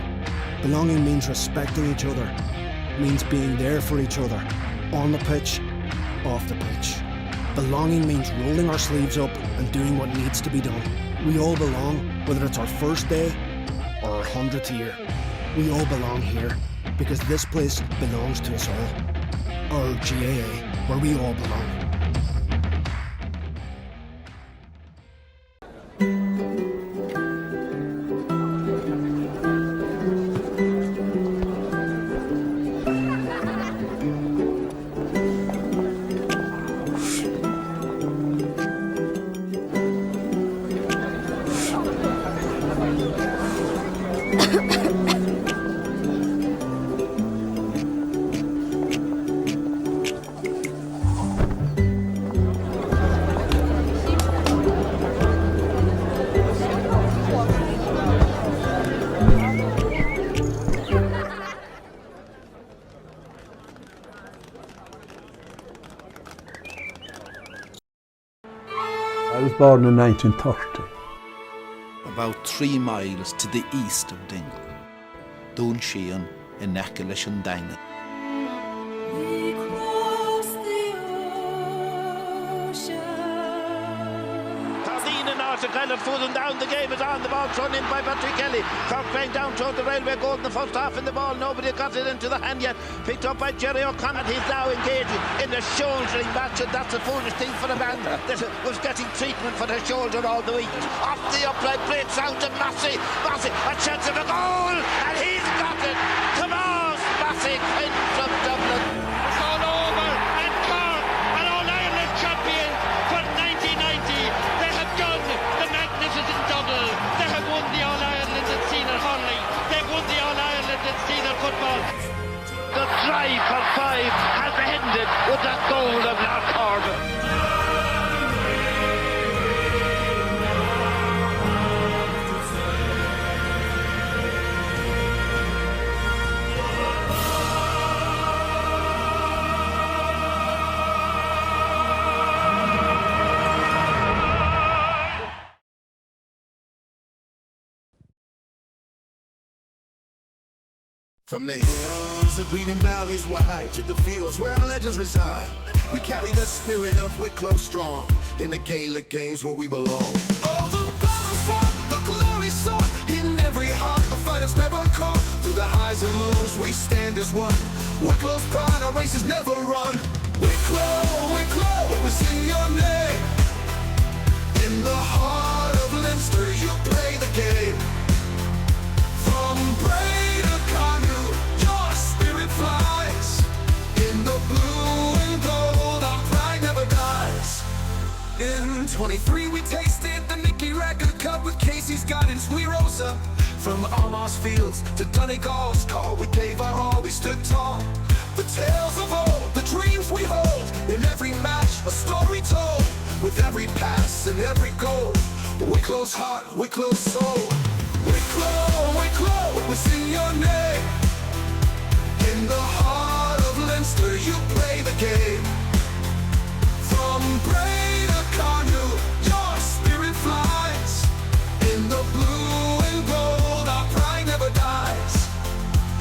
Belonging means respecting each other, means being there for each other, on the pitch, off the pitch. Belonging means rolling our sleeves up and doing what needs to be done. We all belong, whether it's our first day or our 100th year. We all belong here, because this place belongs to us all. Our GAA, where we all belong. I was born in 1930. About 3 miles to the east of Dingle, Dún Shean in Echelon Dangan. We cross the ocean. Tardine and Arthur Kelly fooling down. The game is on. The ball thrown in by Patrick Kelly. Cork playing down toward the railway goal in the first half in the ball. Nobody got it into the hand yet. Picked up by Jerry O'Connor. He's now engaged in the shouldering match, and that's a foolish thing for the man that was getting treatment for the shoulder all the week. Off the upright plate, sound to Massey. Massey, a chance of a goal, and he's got it. Tomas Massey in from Dublin. It's all over, and Cork, an All-Ireland champion for 1990. They have done the magnificent double. They have won the All-Ireland and senior hurling. They've won the All-Ireland and senior football. The drive for 5 has ended with that goal of Lark Corbin. From the hills and bleeding valleys wide to the fields where our legends reside, we carry the spirit of Wicklow strong in the Gaelic games where we belong. Oh, the battle fought, the glory sought, in every heart the fighters never caught. Through the highs and lows we stand as one. Wicklow's pride, our races never run. Wicklow, Wicklow, it was in your name. In the heart of Leinster you play the game. From Bray to Carnew, your spirit flies. In the blue and gold, our pride never dies. In 23 we tasted the Nicky Record Cup. With Casey's guidance we rose up. From Almost Fields to Donegal's call, we gave our all, we stood tall. The tales of old, the dreams we hold. In every match, a story told. With every pass and every goal, Wicklow's heart, Wicklow's soul. Wicklow, Wicklow, it was in your name. In the heart of Leinster you play the game. From Bray to Carnew, your spirit flies. In the blue and gold, our pride never dies.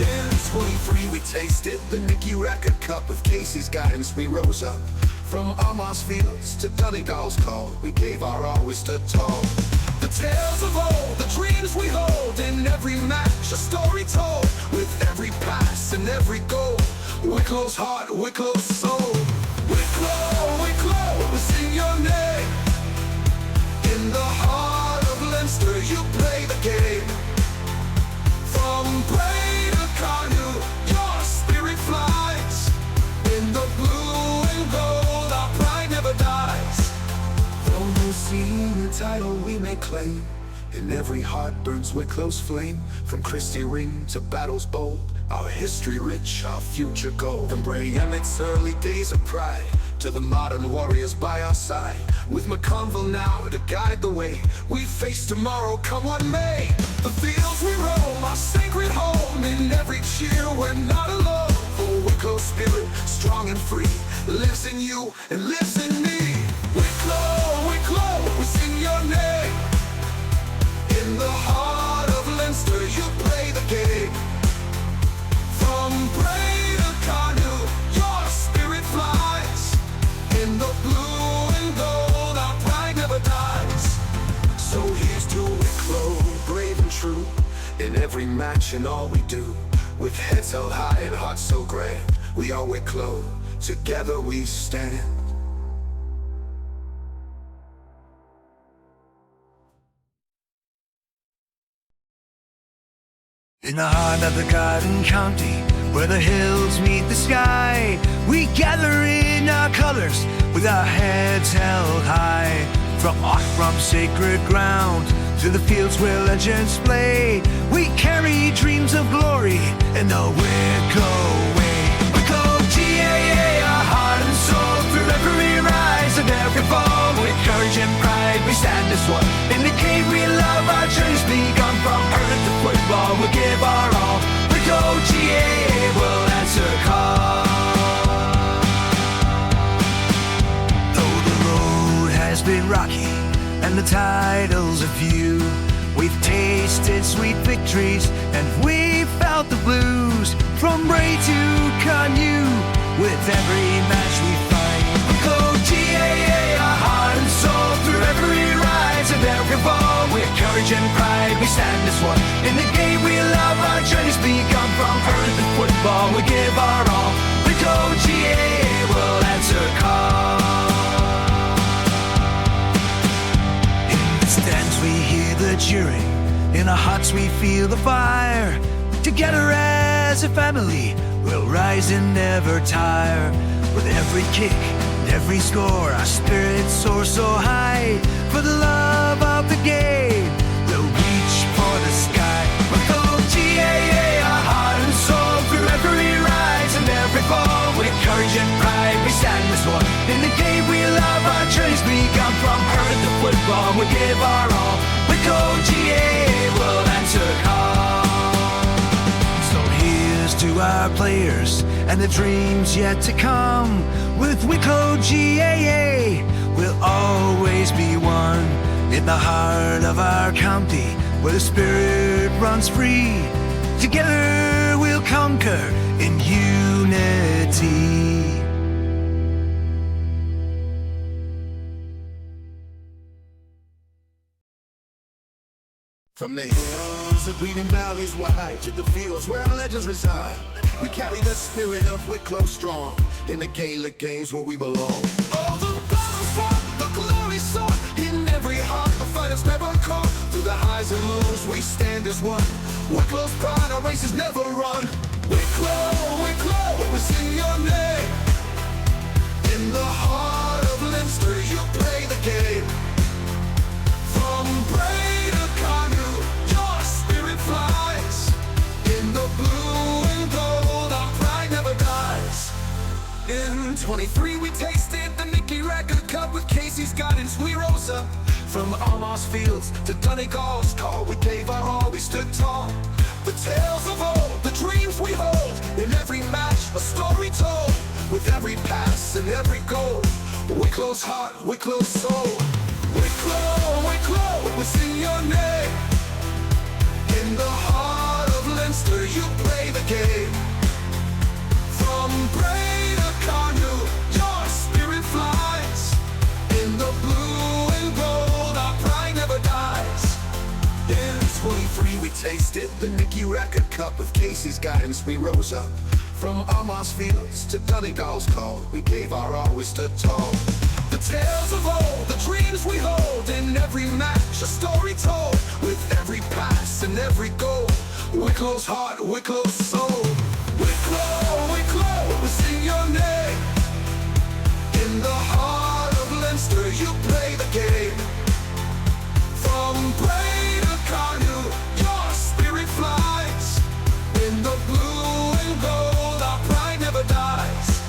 In 23 we tasted the Nicky Record Cup. With Casey's guidance we rose up. From Almost Fields to Donegal's call, we gave our all, we stood tall. The tales of old, the dreams we hold. In every match, a story told. With every pass and every goal, Wicklow's heart, Wicklow's soul. Wicklow, Wicklow, it was in your name. In the heart of Leinster you play the game. From Bray to Carnew, your spirit flies. In the blue and gold, our pride never dies. Though no senior title we may claim, in every heart burns Wicklow's flame. From Christie Ring to battles bold, our history rich, our future gold. From Bray Emmett's early days of pride to the modern warriors by our side. With McConville now to guide the way, we face tomorrow come what may. The fields we roam, our sacred home. In every cheer we're not alone. For Wicklow's spirit, strong and free, lives in you and lives in me. Wicklow, Wicklow, it was in your name. In the heart of Leinster you play the game. From Bray to Carnew, your spirit flies. In the blue and gold, our pride never dies. So here's to Wicklow, brave and true. In every match and all we do. With heads held high and hearts so grand, we are Wicklow, together we stand. In the heart of the Garden County, where the hills meet the sky, we gather in our colours with our heads held high. From Aughrim's sacred ground to the fields where legends play, we carry dreams of glory in the Wicklow way. Wicklow GAA, our heart and soul, through every rise and every fall. With courage and pride we stand as one. In the game we love, our journey's begun. From earth to football we'll give our all. Wicklow GAA will answer call. Though the road has been rocky and the titles are few, we've tasted sweet victories and we've felt the blues. From Bray to Carnew, with every match we find. Wicklow GAA, our heart and soul, through every rise and every fall. With courage and pride we stand as one. In the game we love, our journey's begun. From earth to football we give our all. Wicklow GAA will answer call. In the stands we hear the cheering, in our hearts we feel the fire. Together as a family we'll rise and never tire. With every kick and every score our spirits soar so high. For the love of the game we'll reach for the sky. Wicklow GAA, our heart and soul, through every rise and every fall. With courage and pride we stand as one. In the game we love, our journey's begun. From earth to football we'll give our all. Wicklow GAA will answer call. So here's to our players and the dreams yet to come. With Wicklow GAA we'll always be one. In the heart of our county, where the spirit runs free, together we'll conquer in unity. From the hills of bleeding valleys wide to the fields where our legends reside, we carry the spirit of Wicklow strong in the Gaelic games where we belong. Oh, the battle fought, the glory sought in every heart. The fighters never caught. Through the highs and lows, we stand as one. Wicklow's pride, our races never run. Wicklow, Wicklow, we sing your name. In the heart of Leinster, you play the game. From Bray to Carnew, your spirit flies. In the blue and gold, our pride never dies. In 23 we tasted the Nicky Record Cup. With Casey's guidance we rose up. From Almost Fields to Donegal's call, we gave our all, we stood tall. The tales of old, the dreams we hold. In every match, a story told. With every pass and every goal, Wicklow's heart, Wicklow's soul. Wicklow, Wicklow, we sing your name. In the heart of Leinster, you play the game. From Bray to Carnew, your spirit flies. In the blue and gold, our pride never dies. In 23 we tasted the Nicky Record Cup. With Casey's guidance we rose up. From Almost Fields to Donegal's call, we gave our all, we stood tall. The tales of old, the dreams we hold. In every match, a story told. With every pass and every goal, Wicklow's heart, Wicklow's soul. Wicklow, Wicklow, we sing your name. In the heart of Leinster, you play the game. From Bray to Carnew, your spirit flies. In the blue and gold, our pride never dies.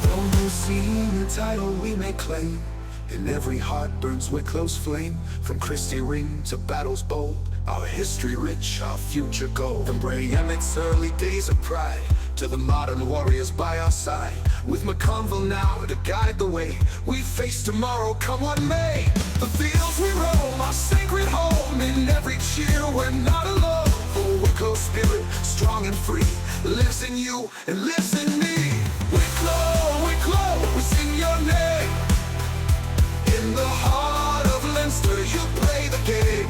Though no senior title we may claim, in every heart burns Wicklow's flame. From Christie Ring to battles bold, our history rich, our future gold. From Bray Emmett's early days of pride to the modern warriors by our side. With McConville now to guide the way, we face tomorrow come what may. The fields we roam, our sacred home. In every cheer we're not alone. For Wicklow's spirit, strong and free, lives in you and lives in me. Wicklow, Wicklow, we sing your name. In the heart of Leinster, you play the game.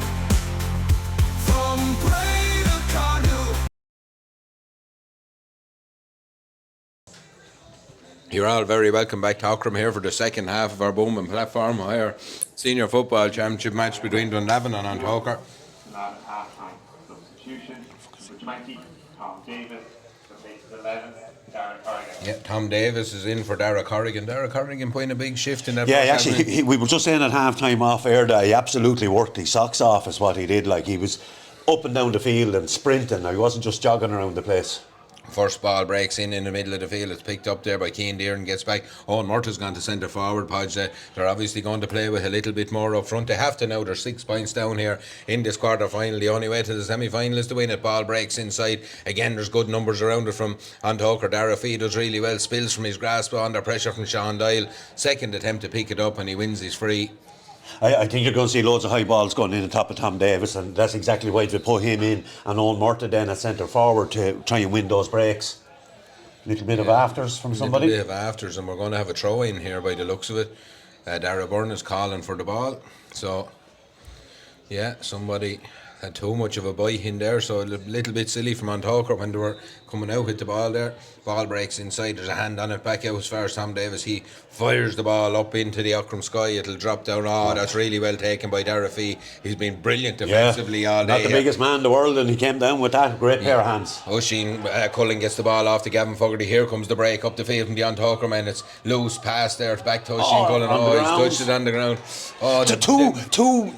From Bray to Carnew. You're all very welcome back to Aughrim here for the second half of our booming platform. Higher senior football championship match between Dunlavin and Tóchar. Half-time substitution. Number 20, Tom Davis. Replaces 11, Darragh Corrigan. Yeah, Tom Davis is in for Darragh Corrigan. Darragh Corrigan playing a big shift in that. Yeah, first actually, we were just saying at half time off air that he absolutely worked his socks off, is what he did. Like, he was up and down the field and sprinting. He wasn't just jogging around the place. First ball breaks in the middle of the field. It's picked up there by Cian Deere and gets back. Owen Murtaugh's gone to centre forward. Podge, they're obviously going to play with a little bit more up front. They have to now. They're 6 points down here in this quarter final. The only way to the semi-final is to win it. Ball breaks inside. Again, there's good numbers around it from Tóchar. Darragh Fee does really well. Spills from his grasp under pressure from Sean Doyle. Second attempt to pick it up and he wins his free. I think you're going to see loads of high balls going in on top of Tom Davis, and that's exactly why they put him in and Owen Murtaugh then at centre forward to try and win those breaks. Little bit of afters from somebody. Little bit of afters, and we're going to have a throw in here by the looks of it. Byrne is calling for the ball, so yeah, somebody had too much of a bite in there, so a little bit silly from Tóchar when they were coming out with the ball there. Ball breaks inside, there's a hand on it, back out as far as Tom Davis. He fires the ball up into the Aughrim sky. It'll drop down. Oh, that's really well taken by Darragh Fee. He's been brilliant defensively all day. Not the biggest man in the world, and he came down with that great pair of hands. Oisin Cullen gets the ball off to Gavin Fogarty. Here comes the break up the field from the Tóchar man. It's loose pass there back to Oisin Cullen. He's touched it on the ground. Oh, two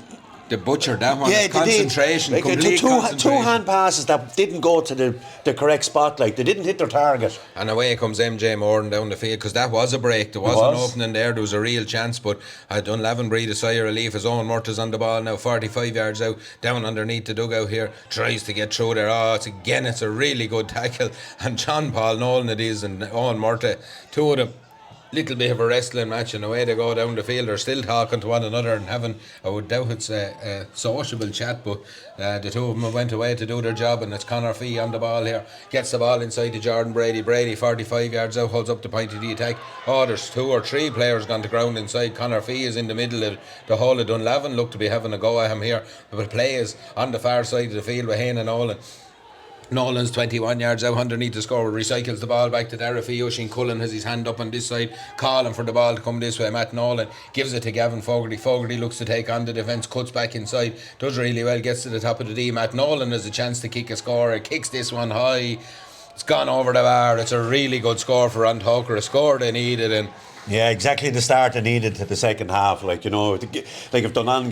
the butcher, that one. Yeah, concentration, like complete concentration. Two hand passes that didn't go to the correct spot, like they didn't hit their target. And away comes MJ Moran down the field, because that was a break. There was an opening there was a real chance, but Dunlavin breathed a sigh of relief as Owen Murtaugh's on the ball now, 45 yards out, down underneath the dugout here, tries to get through there. It's a really good tackle, and John Paul Nolan it is, and Owen Murtaugh, two of them little bit of a wrestling match, and the way they go down the field, they're still talking to one another and having, I would doubt it's a sociable chat, but the two of them went away to do their job, and it's Conor Fee on the ball here, gets the ball inside to Jordan Brady 45 yards out, holds up the point of the attack. Oh, there's 2 or 3 players gone to ground inside. Conor Fee is in the middle of the whole of Dunlavin, look to be having a go at him here, but play is on the far side of the field with Hayne and Nolan. Nolan's 21 yards out underneath the score, recycles the ball back to Darragh. Oisín Cullen has his hand up on this side, calling for the ball to come this way. Matt Nolan gives it to Gavin Fogarty. Fogarty looks to take on the defence, cuts back inside, does really well, gets to the top of the D. Matt Nolan has a chance to kick a score, kicks this one high, it's gone over the bar. It's a really good score for Tóchar, a score they needed, and yeah, exactly the start they needed to the second half. Like, you know, like if Dunlavin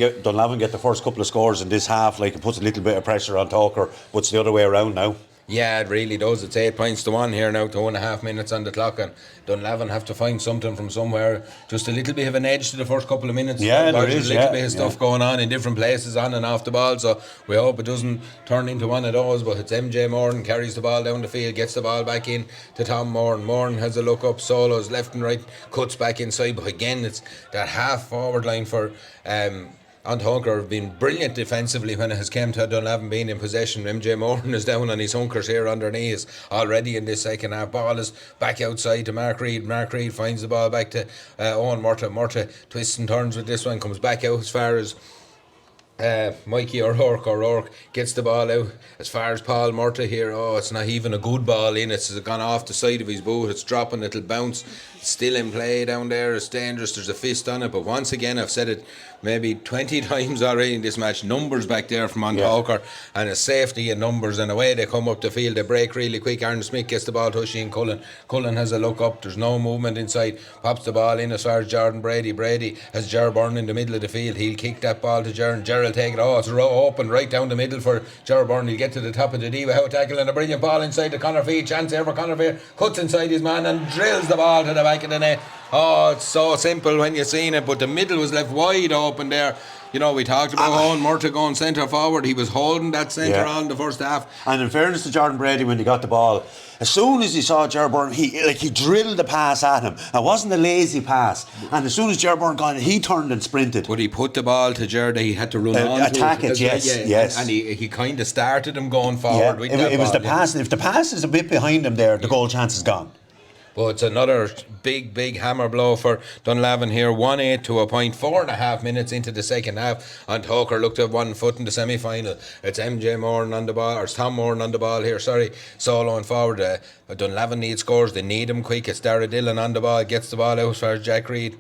get the first couple of scores in this half, like, it puts a little bit of pressure on Tóchar, but it's the other way around now. Yeah, it really does. It's 8 points to 1 here now, 2.5 minutes on the clock, and Dunlavin have to find something from somewhere. Just a little bit of an edge to the first couple of minutes. Yeah, there is. There's a little bit of stuff going on in different places on and off the ball, so we hope it doesn't turn into one of those. But it's MJ Moran carries the ball down the field, gets the ball back in to Tom Moran. Moran has a look up, solos left and right, cuts back inside. But again, it's that half forward line for Tóchar have been brilliant defensively when it has come to Dunlavin being in possession. MJ Moran is down on his hunkers here on their knees already in this second half. Ball is back outside to Mark Reid. Mark Reid finds the ball back to Owen Murtagh. Murtagh twists and turns with this one, comes back out as far as Mikey O'Rourke gets the ball out as far as Paul Murtagh here. Oh, it's not even a good ball in. It's gone off the side of his boot. It's dropping, it'll bounce. It's still in play down there. It's dangerous. There's a fist on it. But once again, I've said it maybe 20 times already in this match, numbers back there from Tóchar, and a safety in numbers, and the way they come up the field, they break really quick. Aaron Smith gets the ball to Oisín Cullen. Cullen has a look up, there's no movement inside, pops the ball in as far as Jordan Brady has Ger Byrne in the middle of the field. He'll kick that ball to Ger, and Ger will take it. Oh, it's open right down the middle for Ger Byrne. He'll get to the top of the D without tackling. A brilliant ball inside to Conor Fee, chance here for Conor Fee, cuts inside his man and drills the ball to the back of the net. Oh, it's so simple when you've seen it, but the middle was left wide open there. You know, we talked about Owen Murtagh going centre forward. He was holding that centre all in the first half. And in fairness to Jordan Brady, when he got the ball, as soon as he saw Ger Byrne, he drilled the pass at him. It wasn't a lazy pass. And as soon as Ger Byrne got it, he turned and sprinted. But he put the ball to Ger that he had to run on attack it, yes. And he kind of started him going forward with that it was ball, the pass. If the pass is a bit behind him there, the goal chance is gone. But it's another big hammer blow for Dunlavin here. 1-8 to a point, 4.5 minutes into the second half. And Tóchar looked at 1 foot in the semi-final. It's MJ Moran on the ball, or it's Tom Moran on the ball here, soloing forward. Dunlavin needs scores, they need him quick. It's Darragh Dillon on the ball, gets the ball out as far as Jack Reid.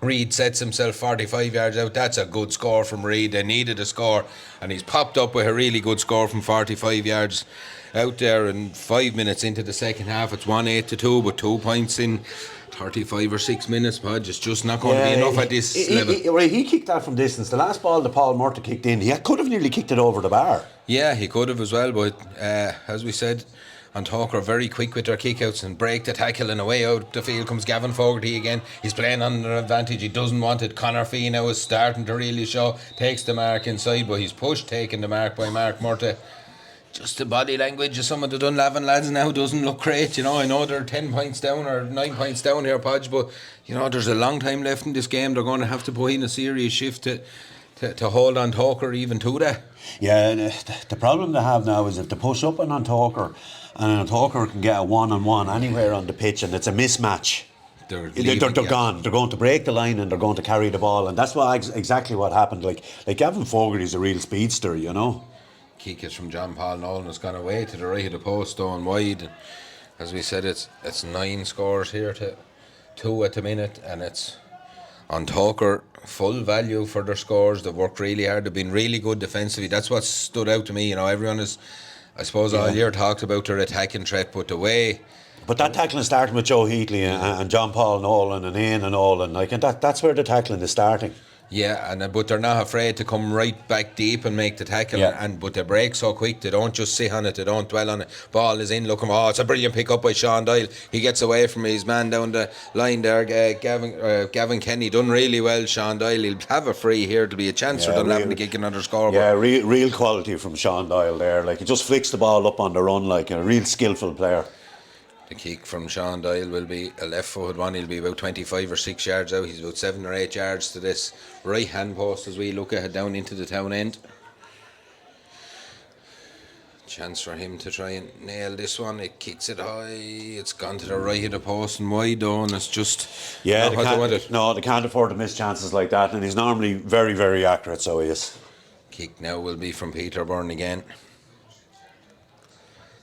Reid sets himself 45 yards out. That's a good score from Reid. They needed a score, and he's popped up with a really good score from 45 yards out there. And 5 minutes into the second half, it's 1-8 to 2, but 2 points in 35 or 6 minutes, Podge. It's just not going to be enough at this level. He kicked that from distance. The last ball that Paul Murtagh kicked in, he could have nearly kicked it over the bar. Yeah, he could have as well, but as we said, Tóchar very quick with their kickouts and break the tackle, and away out the field comes Gavin Fogarty again. He's playing under advantage, he doesn't want it. Conor Fee now is starting to really show, takes the mark inside, but he's pushed, taking the mark by Mark Murtagh. Just the body language of some of the Dunlavin lads now doesn't look great. You know, I know they're 10 points down or 9 points down here, Podge, but you know, there's a long time left in this game. They're going to have to put in a serious shift to hold on Tóchar even to that. Yeah, the problem they have now is if they push up on Tóchar, and Tóchar can get a one-on-one anywhere on the pitch, and it's a mismatch, they're gone. They're going to break the line and they're going to carry the ball, and that's exactly what happened. Like Gavin Fogarty's a real speedster, you know. Kick is from John Paul Nolan. It's gone away to the right of the post, going wide. And as we said, it's 9 scores here to 2 at the minute, and it's on Tóchar full value for their scores. They've worked really hard. They've been really good defensively. That's what stood out to me. You know, everyone is, I suppose, all year talked about their attacking threat, but the way. But that tackling starting with Joe Heatley and John Paul Nolan and Ian and Nolan, like, and that's where the tackling is starting. Yeah, but they're not afraid to come right back deep and make the tackle. But they break so quick, they don't just sit on it, they don't dwell on it. Ball is in, look him. Oh, it's a brilliant pick up by Sean Doyle. He gets away from his man down the line there. Gavin Kenny done really well. Sean Doyle, he'll have a free here. There'll be a chance for Dunlavin to kick another score. Yeah, real quality from Sean Doyle there. Like, he just flicks the ball up on the run, like a real skillful player. The kick from Sean Doyle will be a left-footed one. He'll be about 25 or 6 yards out. He's about 7 or 8 yards to this right-hand post as we look ahead down into the town end. Chance for him to try and nail this one. It kicks it high. It's gone to the right of the post and wide down. It's just they can't afford to miss chances like that. And he's normally very, very accurate, so he is. Kick now will be from Peter Byrne again.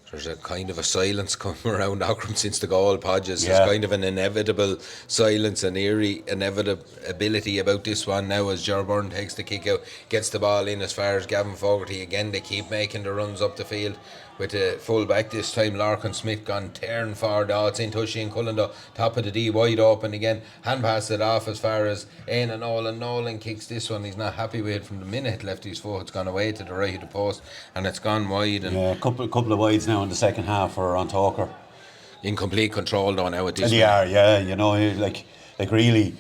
There's a kind of a silence coming around Aughrim since the goal, Podges. There's kind of an inevitable silence, an eerie inevitability about this one now as Ger Byrne takes the kick out, gets the ball in as far as Gavin Fogarty. Again, they keep making the runs up the field with the full back this time. Larkin Smith gone tearing forward. It's in Tushy and Cullen, top of the D, wide open again. Hand pass it off as far as Aine and Nolan. Nolan kicks this one. He's not happy with it from the minute left his foot. It's gone away to the right of the post and it's gone wide. And a couple of wides now in the second half for on Tóchar. In complete control though now at this They are, you know, like really,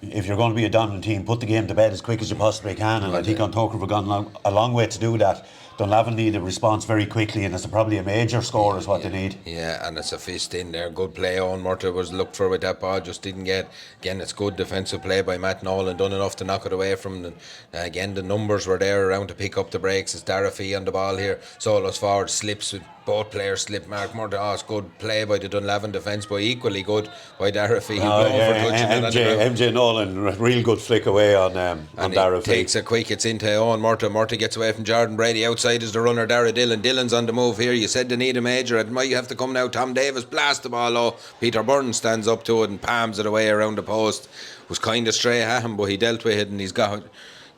if you're going to be a dominant team, put the game to bed as quick as you possibly can, and I think on Tóchar we've gone a long way to do that. Dunlavin need a response very quickly, and it's probably a major score is what they need. Yeah, and it's a fist in there. Good play. Owen Murtagh was looked for with that ball, just didn't get. Again, it's good defensive play by Matt Nolan, done enough to knock it away from them. Again, the numbers were there around to pick up the breaks. It's Darragh on the ball here. Solos forward, slips with both players slip. Mark Murtagh, it's good play by the Dunlavin defence, but equally good by Darragh. MJ Nolan, real good flick away on Darragh. Takes it quick, it's into Owen Murtagh. Murtagh gets away from Jordan Brady. Outside is the runner Darragh Dillon. Dillon's on the move here. You said they need a major. It might have to come now. Tom Davis blasts the ball low. Peter Byrne stands up to it and palms it away around the post. Was kind of straight at him, but he dealt with it and he's got,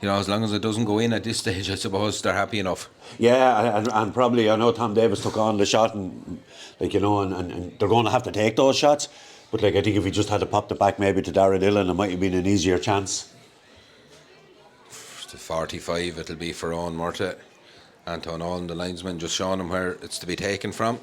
you know, as long as it doesn't go in at this stage, I suppose they're happy enough. Yeah, and probably, I know Tom Davis took on the shot and like, you know, and they're going to have to take those shots, but like I think if he just had to pop the back maybe to Darragh Dillon, it might have been an easier chance. To 45 it'll be for Owen Murtagh. Anton Allen, the linesman, just showing him where it's to be taken from.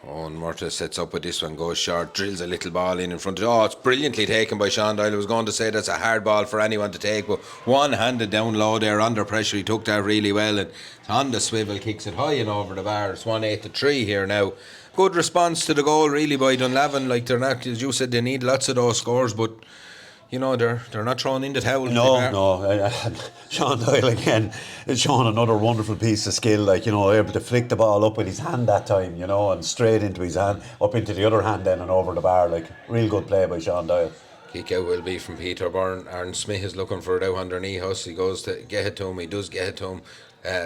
Owen Murtagh sets up with this one, goes short, drills a little ball in front of. Oh, it's brilliantly taken by Sean Doyle. I was going to say that's a hard ball for anyone to take, but one-handed down low there under pressure. He took that really well and on the swivel kicks it high and over the bar. It's 1-8-3 here now. Good response to the goal really by Dunlavin. Like, they're not, as you said, they need lots of those scores, but you know, they're not throwing in the towel. No. Sean Doyle again is showing another wonderful piece of skill, like, you know, able to flick the ball up with his hand that time, you know, and straight into his hand, up into the other hand then and over the bar. Like, real good play by Sean Doyle. Kick out will be from Peter Byrne. Aaron Smith is looking for it out underneath us. He goes to get it to him. He does get it to him.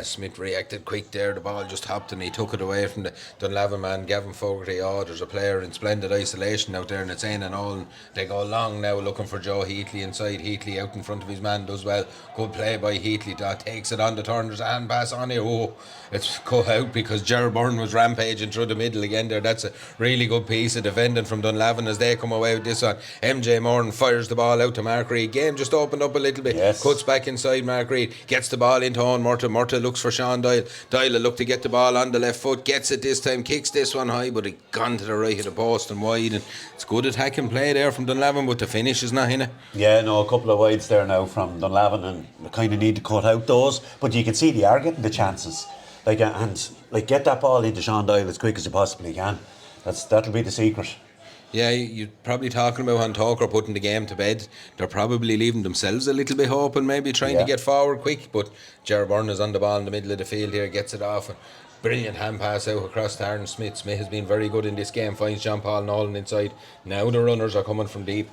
Smith reacted quick there. The ball just hopped and he took it away from the Dunlavin man, Gavin Fogarty. Oh, there's a player in splendid isolation out there, and it's Aine and Nolan. They go long now looking for Joe Heatley inside. Heatley out in front of his man does well. Good play by Heatley. Takes it on the turn. There's a hand pass on here. Oh, it's cut out because Ger Byrne was rampaging through the middle again there. That's a really good piece of defending from Dunlavin as they come away with this one. MJ Moran fires the ball out to Mark Reid. Game just opened up a little bit. Yes. Cuts back inside Mark Reid. Gets the ball into Owen Murtagh. Murtagh looks for Sean Doyle. Doyle look to get the ball on the left foot. Gets it this time. Kicks this one high, but it gone to the right of the post and wide. And it's good attacking play there from Dunlavin, but the finish is not in it. Yeah, no, a couple of wides there now from Dunlavin, and we kind of need to cut out those. But you can see they are getting the chances. Like, and like, get that ball into Sean Doyle as quick as you possibly can. That'll be the secret. Yeah, you're probably talking about on Tóchar putting the game to bed. They're probably leaving themselves a little bit hoping, maybe trying to get forward quick. But Ger Byrne is on the ball in the middle of the field here, gets it off. And brilliant hand pass out across to Aaron Smith. Smith has been very good in this game, finds John Paul Nolan inside. Now the runners are coming from deep.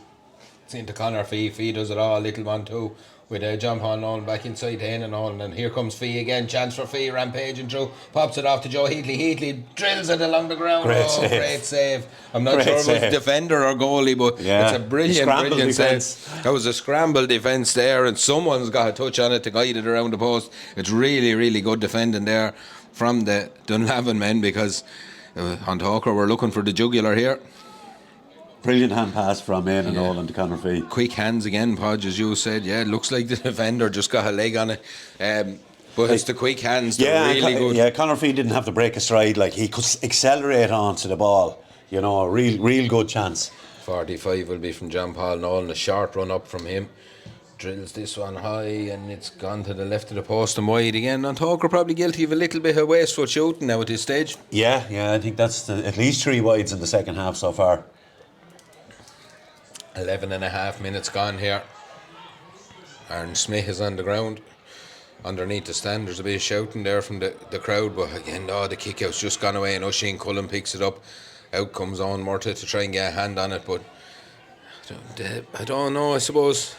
It's into Connor Fee. Fee does it all, little one too. With John Paul Nolan back inside Aine and Nolan, and here comes Fee again. Chance for Fee, rampaging through, pops it off to Joe Heatley. Heatley drills it along the ground. Great save. I'm not sure if it was defender or goalie, but it's a brilliant save. That was a scramble defence there, and someone's got a touch on it to guide it around the post. It's really good defending there from the Dunlavin men, because on Tóchar we're looking for the jugular here. Brilliant hand pass from Aine and Nolan to Connor Fee. Quick hands again, Podge, as you said. Yeah, it looks like the defender just got a leg on it. But it's the quick hands that are really good. Yeah, Connor Fee didn't have to break a stride. Like, he could accelerate onto the ball. You know, a real good chance. 45 will be from John Paul Nolan. A short run up from him. drills this one high, and it's gone to the left of the post and wide again. And Tóchar probably guilty of a little bit of wasteful shooting now at this stage. Yeah, I think that's at least 3 wides in the second half so far. 11.5 minutes gone here. Aaron Smith is on the ground underneath the stand. There's a bit of shouting there from the crowd, but again, the kick out's just gone away, and Oisin Cullen picks it up. Out comes Owen Murtagh to try and get a hand on it, but I don't know. I suppose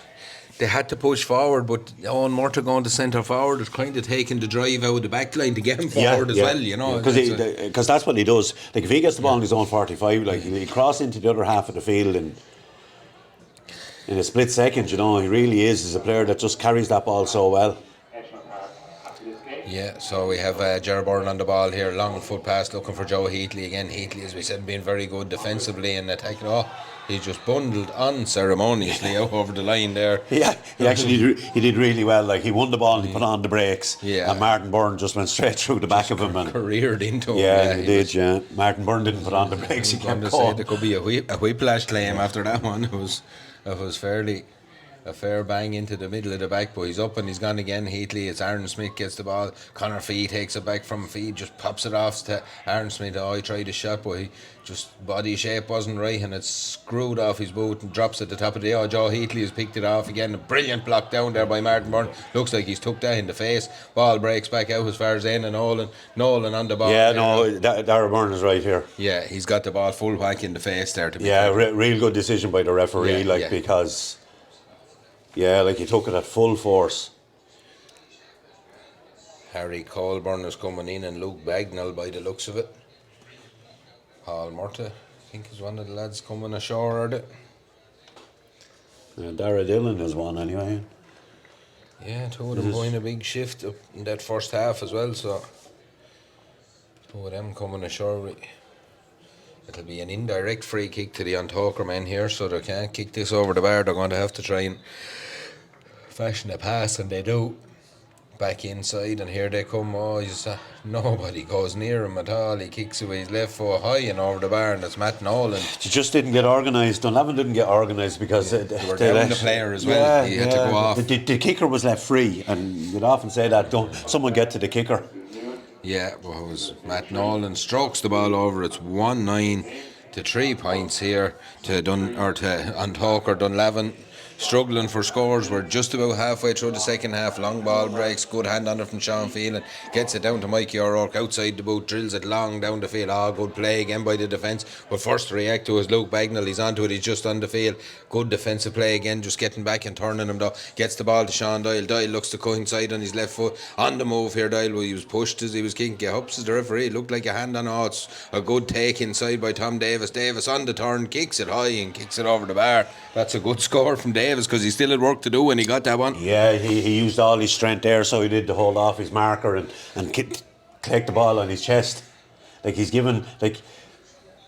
they had to push forward, but Owen Murtagh going to centre forward is kind of taking the drive out of the back line to get him forward as well, you know. Because that's what he does. Like, if he gets the ball in his own 45, like, he'll cross into the other half of the field and in a split second, you know. He really is a player that just carries that ball so well. Yeah, so we have Gerard Byrne on the ball here, long foot pass looking for Joe Heatley again. Heatley, as we said, being very good defensively and attacking. He just bundled unceremoniously out over the line there. Yeah, he did really well. Like, he won the ball and he put on the brakes. Yeah. And Martin Byrne just went straight through the back of him and careered into him. Yeah, he did. Martin Byrne didn't put on the brakes. He kept going. There could be a whiplash claim after that one. It was fairly a fair bang into the middle of the back, but he's up and he's gone again. Heatley, it's Aaron Smith gets the ball. Connor Fee takes it back from Fee, just pops it off to Aaron Smith. He tried a shot, but he just body shape wasn't right, and it's screwed off his boot and drops at the top of the Joe Heatley has picked it off again. A brilliant block down there by Martin Byrne. Looks like he's took that in the face. Ball breaks back out as far as in, and Nolan on the ball. Yeah, Darragh Byrne is right here. Yeah, he's got the ball full whack in the face there. Real good decision by the referee, because he took it at full force. Harry Colburn is coming in, and Luke Bagnall by the looks of it. Paul Murtagh, I think, is one of the lads coming ashore, are they? Darragh Dillon is one anyway. Yeah, two of them going a big shift up in that first half as well, so two of them coming ashore. It'll be an indirect free kick to the Tóchar men here, so they can't kick this over the bar. They're going to have to try and fashion a pass, and they do. Back inside, and here they come. Nobody goes near him at all. He kicks it with his left foot high and over the bar, and it's Matt Nolan. He just didn't get organised. Dunlavin didn't get organised because they were down the player as well. He had to go off. The kicker was left free, and you'd often say that, don't someone get to the kicker. Yeah, well, it was Matt Nolan strokes the ball over. It's 1-9 to 3 points here to Tóchar. Dunlavin struggling for scores. We're just about halfway through the second half. Long ball breaks, good hand on it from Sean Phelan, gets it down to Mikey O'Rourke outside the boot, drills it long down the field. Good play again by the defence, but first to react to is Luke Bagnall. He's onto it, he's just on the field. Good defensive play again, just getting back and turning him though. Gets the ball to Sean Doyle. Doyle looks to coincide on his left foot, on the move here. Doyle, he was pushed as he was kicking. Ups as the referee, it looked like a hand on it. It's a good take inside by Tom Davis. Davis on the turn, kicks it high and kicks it over the bar. That's a good score from Davis, because he still had work to do when he got that one. Yeah, he used all his strength there, so he did to hold off his marker and take the ball on his chest. Like, he's given,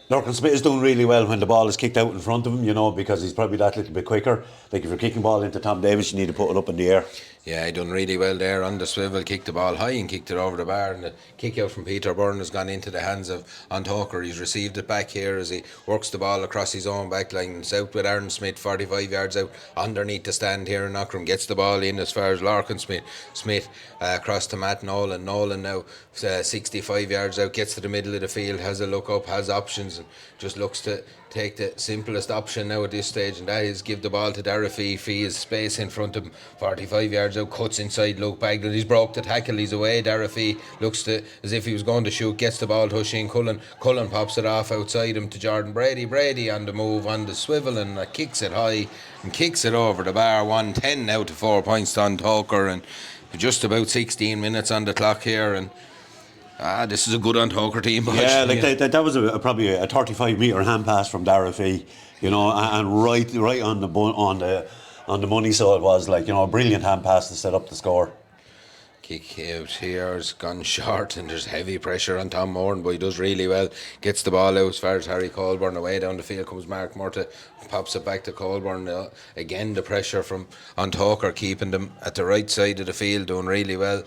Lorcan Smith is doing really well when the ball is kicked out in front of him, you know, because he's probably that little bit quicker. Like, if you're kicking ball into Tom Davis, you need to put it up in the air. Yeah, he done really well there on the swivel, kicked the ball high and kicked it over the bar, and the kick out from Peter Byrne has gone into the hands of Tóchar. He's received it back here as he works the ball across his own back line. It's out with Aaron Smith, 45 yards out underneath the stand here in Aughrim. Gets the ball in as far as Lorcan Smith across to Matt Nolan. Nolan now 65 yards out, gets to the middle of the field, has a look up, has options, and just looks to take the simplest option now at this stage, and that is give the ball to Darragh. Fee is space in front of him, 45 yards out, cuts inside Luke Bagnall. He's broke the tackle, he's away. Darragh Fee looks to as if he was going to shoot, gets the ball to Oisin Cullen. Cullen pops it off outside him to Jordan Brady. Brady on the move, on the swivel, and kicks it high and kicks it over the bar. 1-10 now to 4 points on Tóchar, and just about 16 minutes on the clock here, and this is a good Tóchar team. Yeah, that was probably a 35-metre hand pass from Darragh Fee, you know, and right on the money. So it was a brilliant hand pass to set up the score. Kick out here has gone short, and there's heavy pressure on Tom Moran, but he does really well. Gets the ball out as far as Harry Colburn. Away down the field comes Mark Murtagh, pops it back to Colburn. Again, the pressure from Tóchar, keeping them at the right side of the field, doing really well.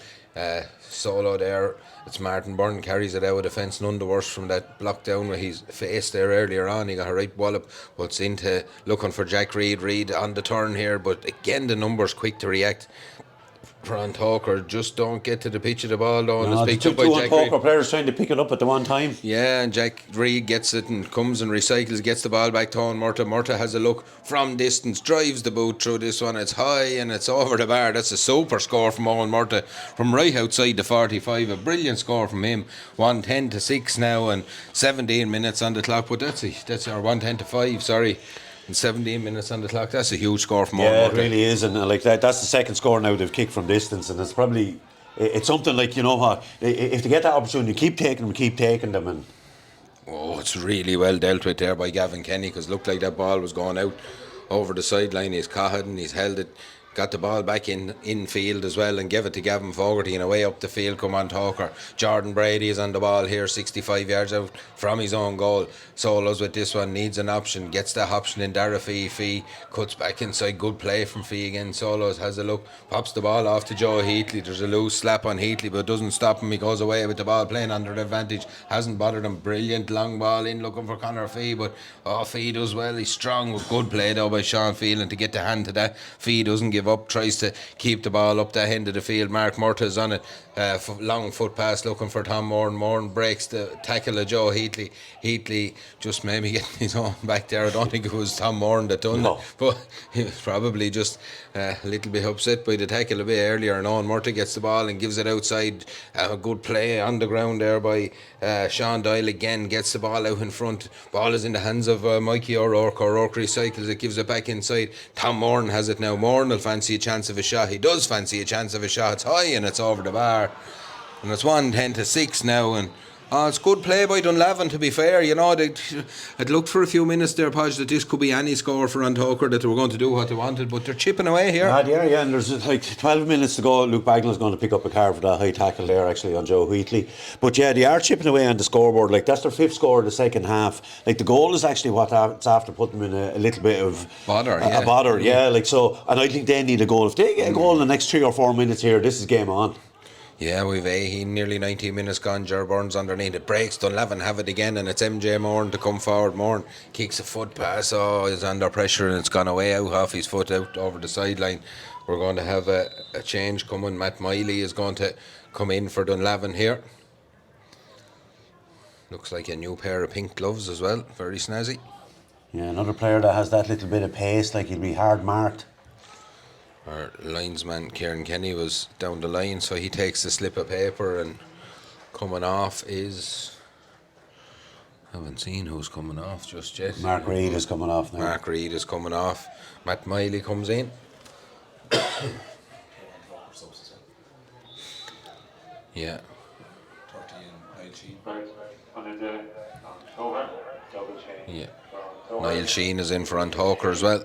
Solo there. It's Martin Byrne carries it out of defence, none the worse from that block down where he's faced there earlier on. He got a right wallop, but it's into looking for Jack Reid. Reid on the turn here, but again the numbers quick to react. Fran Tóchar just don't get to the pitch of the ball though, and it's picked up by Jack Reid. Tóchar players trying to pick it up at the one time. Yeah, and Jack Reid gets it and comes and recycles, gets the ball back to Owen Murtagh. Murtagh has a look from distance, drives the boot through this one. It's high and it's over the bar. That's a super score from Owen Murtagh from right outside the 45. A brilliant score from him. 110-6 now and 17 minutes on the clock. But that's our 110-5. Sorry. And 17 minutes on the clock. That's a huge score from Owen Murtagh. Yeah, it really is, and like that's the second score now they've kicked from distance, and it's something like, you know what, if they get that opportunity, keep taking them, and it's really well dealt with there by Gavin Kenny, because it looked like that ball was going out over the sideline. He's caught it and he's held it, got the ball back in field as well, and gave it to Gavin Fogarty, and away up the field come on Tóchar. Jordan Brady is on the ball here, 65 yards out from his own goal. Solos with this one, needs an option, gets that option in. Darragh Fee cuts back inside, good play from Fee again. Solos has a look, pops the ball off to Joe Heatley. There's a loose slap on Heatley, but it doesn't stop him. He goes away with the ball, playing under the advantage, hasn't bothered him. Brilliant long ball in, looking for Conor Fee, but Fee does well. He's strong, with good play though by Sean Phelan to get the hand to that. Fee doesn't give up, tries to keep the ball up that end of the field. Mark Murtagh's on it, long foot pass looking for Tom Moran. Moran breaks the tackle of Joe Heatley. Heatley just maybe getting his own back there. I don't think it was Tom Moran that done it, but he was probably just a little bit upset by the tackle a bit earlier, and Owen Murtagh gets the ball and gives it outside. A good play on the ground there by Sean Doyle again, gets the ball out in front. Ball is in the hands of Mikey O'Rourke. O'Rourke recycles it, gives it back inside. Tom Moran has it now. Moran will fancy a chance of a shot. He does fancy a chance of a shot. It's high and it's over the bar, and it's 110-6 now. And it's good play by Dunlavin, to be fair. You know, I'd looked for a few minutes there, Podge, that this could be any score for Tóchar, that they were going to do what they wanted, but they're chipping away here. Yeah, and there's like 12 minutes to go. Luke Bagnall's going to pick up a card for that high tackle there, actually, on Joe Wheatley. But yeah, they are chipping away on the scoreboard. Like, that's their fifth score of the second half. Like, the goal is actually it's after putting them in a little bit of bother. A bother, yeah. Like, so, and I think they need a goal. If they get a goal in the next 3 or 4 minutes here, this is game on. Yeah, we've nearly 19 minutes gone. Ger Burns underneath. It breaks. Dunlavin have it again, and it's MJ Moran to come forward. Moran kicks a foot pass. He's under pressure, and it's gone away out off his foot out over the sideline. We're going to have a change coming. Matt Miley is going to come in for Dunlavin here. Looks like a new pair of pink gloves as well. Very snazzy. Yeah, another player that has that little bit of pace, like he'll be hard marked. Our linesman Kieran Kenny was down the line, so he takes the slip of paper, and coming off is, haven't seen who's coming off just yet. Mark Reid is coming off now. Mark Reid is coming off. Matt Miley comes in. Yeah. Yeah. Niall Sheen is in for Tóchar as well.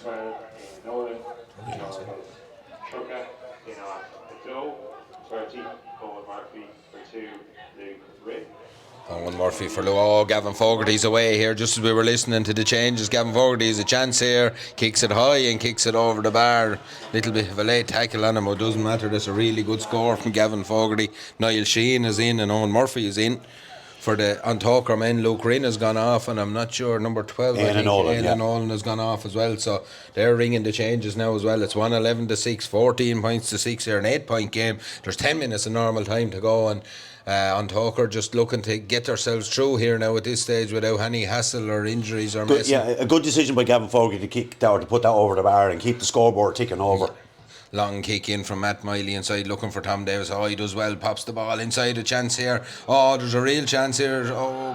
12 in Nolan, Tóchar in on 30, Owen Murphy for 2, Luke Rick. Owen Murphy for Luke. Gavin Fogarty's away here just as we were listening to the changes. Gavin Fogarty has a chance here, kicks it high and kicks it over the bar. Little bit of a late tackle on him, but it doesn't matter. That's a really good score from Gavin Fogarty. Niall Sheen is in and Owen Murphy is in. For the Tóchar men, Luke Rinn has gone off, and I'm not sure, number 12, Aidan Nolan has gone off as well, so they're ringing the changes now as well. It's 111-6, 14 points to 6 here, an 8-point game. There's 10 minutes of normal time to go, and Tóchar just looking to get themselves through here now at this stage without any hassle or injuries or messing. Yeah, a good decision by Gavin Fogarty to kick that, or to put that over the bar and keep the scoreboard ticking over. Long kick in from Matt Miley inside, looking for Tom Davis. He does well, pops the ball inside. A chance here. There's a real chance here.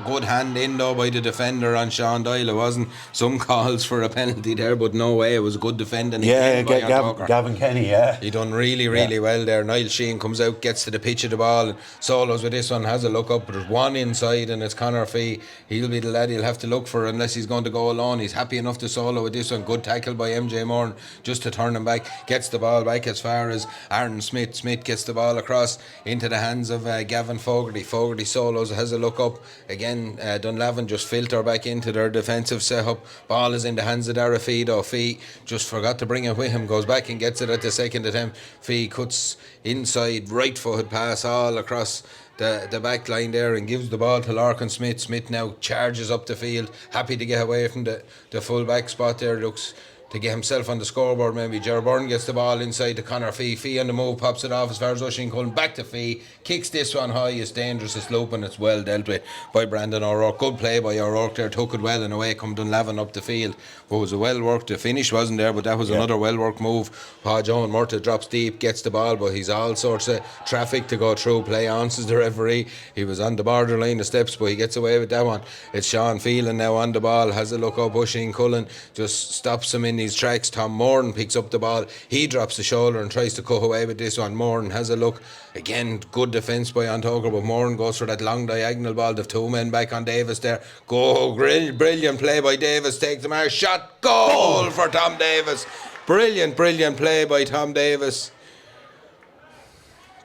Good hand in though by the defender on Sean Doyle. It wasn't some calls for a penalty there, but no way, it was a good defending. Yeah, Gavin Kenny, yeah. He done really well there. Niall Sheen comes out, gets to the pitch of the ball, and Solos with this one has a look up, but there's one inside, and it's Conor Fee. He'll be the lad he'll have to look for unless he's going to go alone. He's happy enough to solo with this one. Good tackle by MJ Moran just to turn him back. Gets the ball back as far as Aaron Smith. Smith gets the ball across into the hands of Gavin Fogarty. Fogarty solos, has a look up. Again, Dunlavin just filter back into their defensive setup. Ball is in the hands of Darragh Fee, though. Fee just forgot to bring it with him, goes back and gets it at the second attempt. Fee cuts inside, right footed pass all across the back line there and gives the ball to Larkin Smith. Smith now charges up the field, happy to get away from the full back spot there. Looks to get himself on the scoreboard maybe. Byrne gets the ball inside to Conor Fee. Fee on the move, pops it off as far as Oisin Cullen. Back to Fee, kicks this one high. It's dangerous, it's loop, and it's well dealt with by Brandon O'Rourke. Good play by O'Rourke there, took it well, and away come Dunlavin up the field. What was a well worked, the finish wasn't there, but that was another well worked move. John Murtagh drops deep, gets the ball, but he's all sorts of traffic to go through. Play on, says the referee. He was on the borderline of steps, but he gets away with that one. It's Sean Phelan now on the ball, has a look up. Oisin Cullen just stops him in his tracks. Tom Moran picks up the ball, he drops the shoulder and tries to cut away with this one. Moran has a look again, good defence by Tóchar, but Moran goes for that long diagonal ball. The two men back on Davis there. Brilliant play by Davis, takes the mark, shot, goal for Tom Davis. Brilliant play by Tom Davis.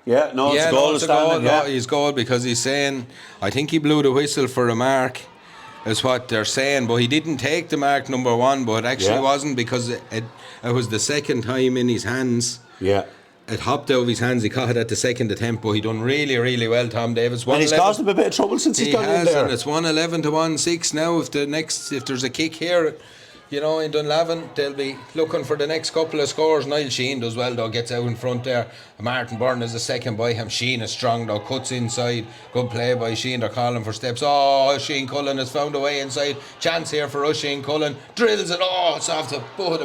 Yeah, no, it's a goal. It's a goal. No, he's goal because he's saying, I think he blew the whistle for a mark, is what they're saying, but he didn't take the mark number one, but it actually wasn't, because it was the second time in his hands. Yeah. It hopped out of his hands. He caught it at the second attempt, but he done really well, Tom Davis. And he's caused him a bit of trouble since he's gone in there. And it's 111 to 1-6 now. If there's a kick here, you know, in Dunlavin, they'll be looking for the next couple of scores. Niall Sheehan does well though, gets out in front there. Martin Byrne is a second by him. Sheehan is strong though, cuts inside. Good play by Sheehan. They're calling for steps. Oh, Oisin Cullen has found a way inside. Chance here for Oisin Cullen. Drills it. Oh, it's off the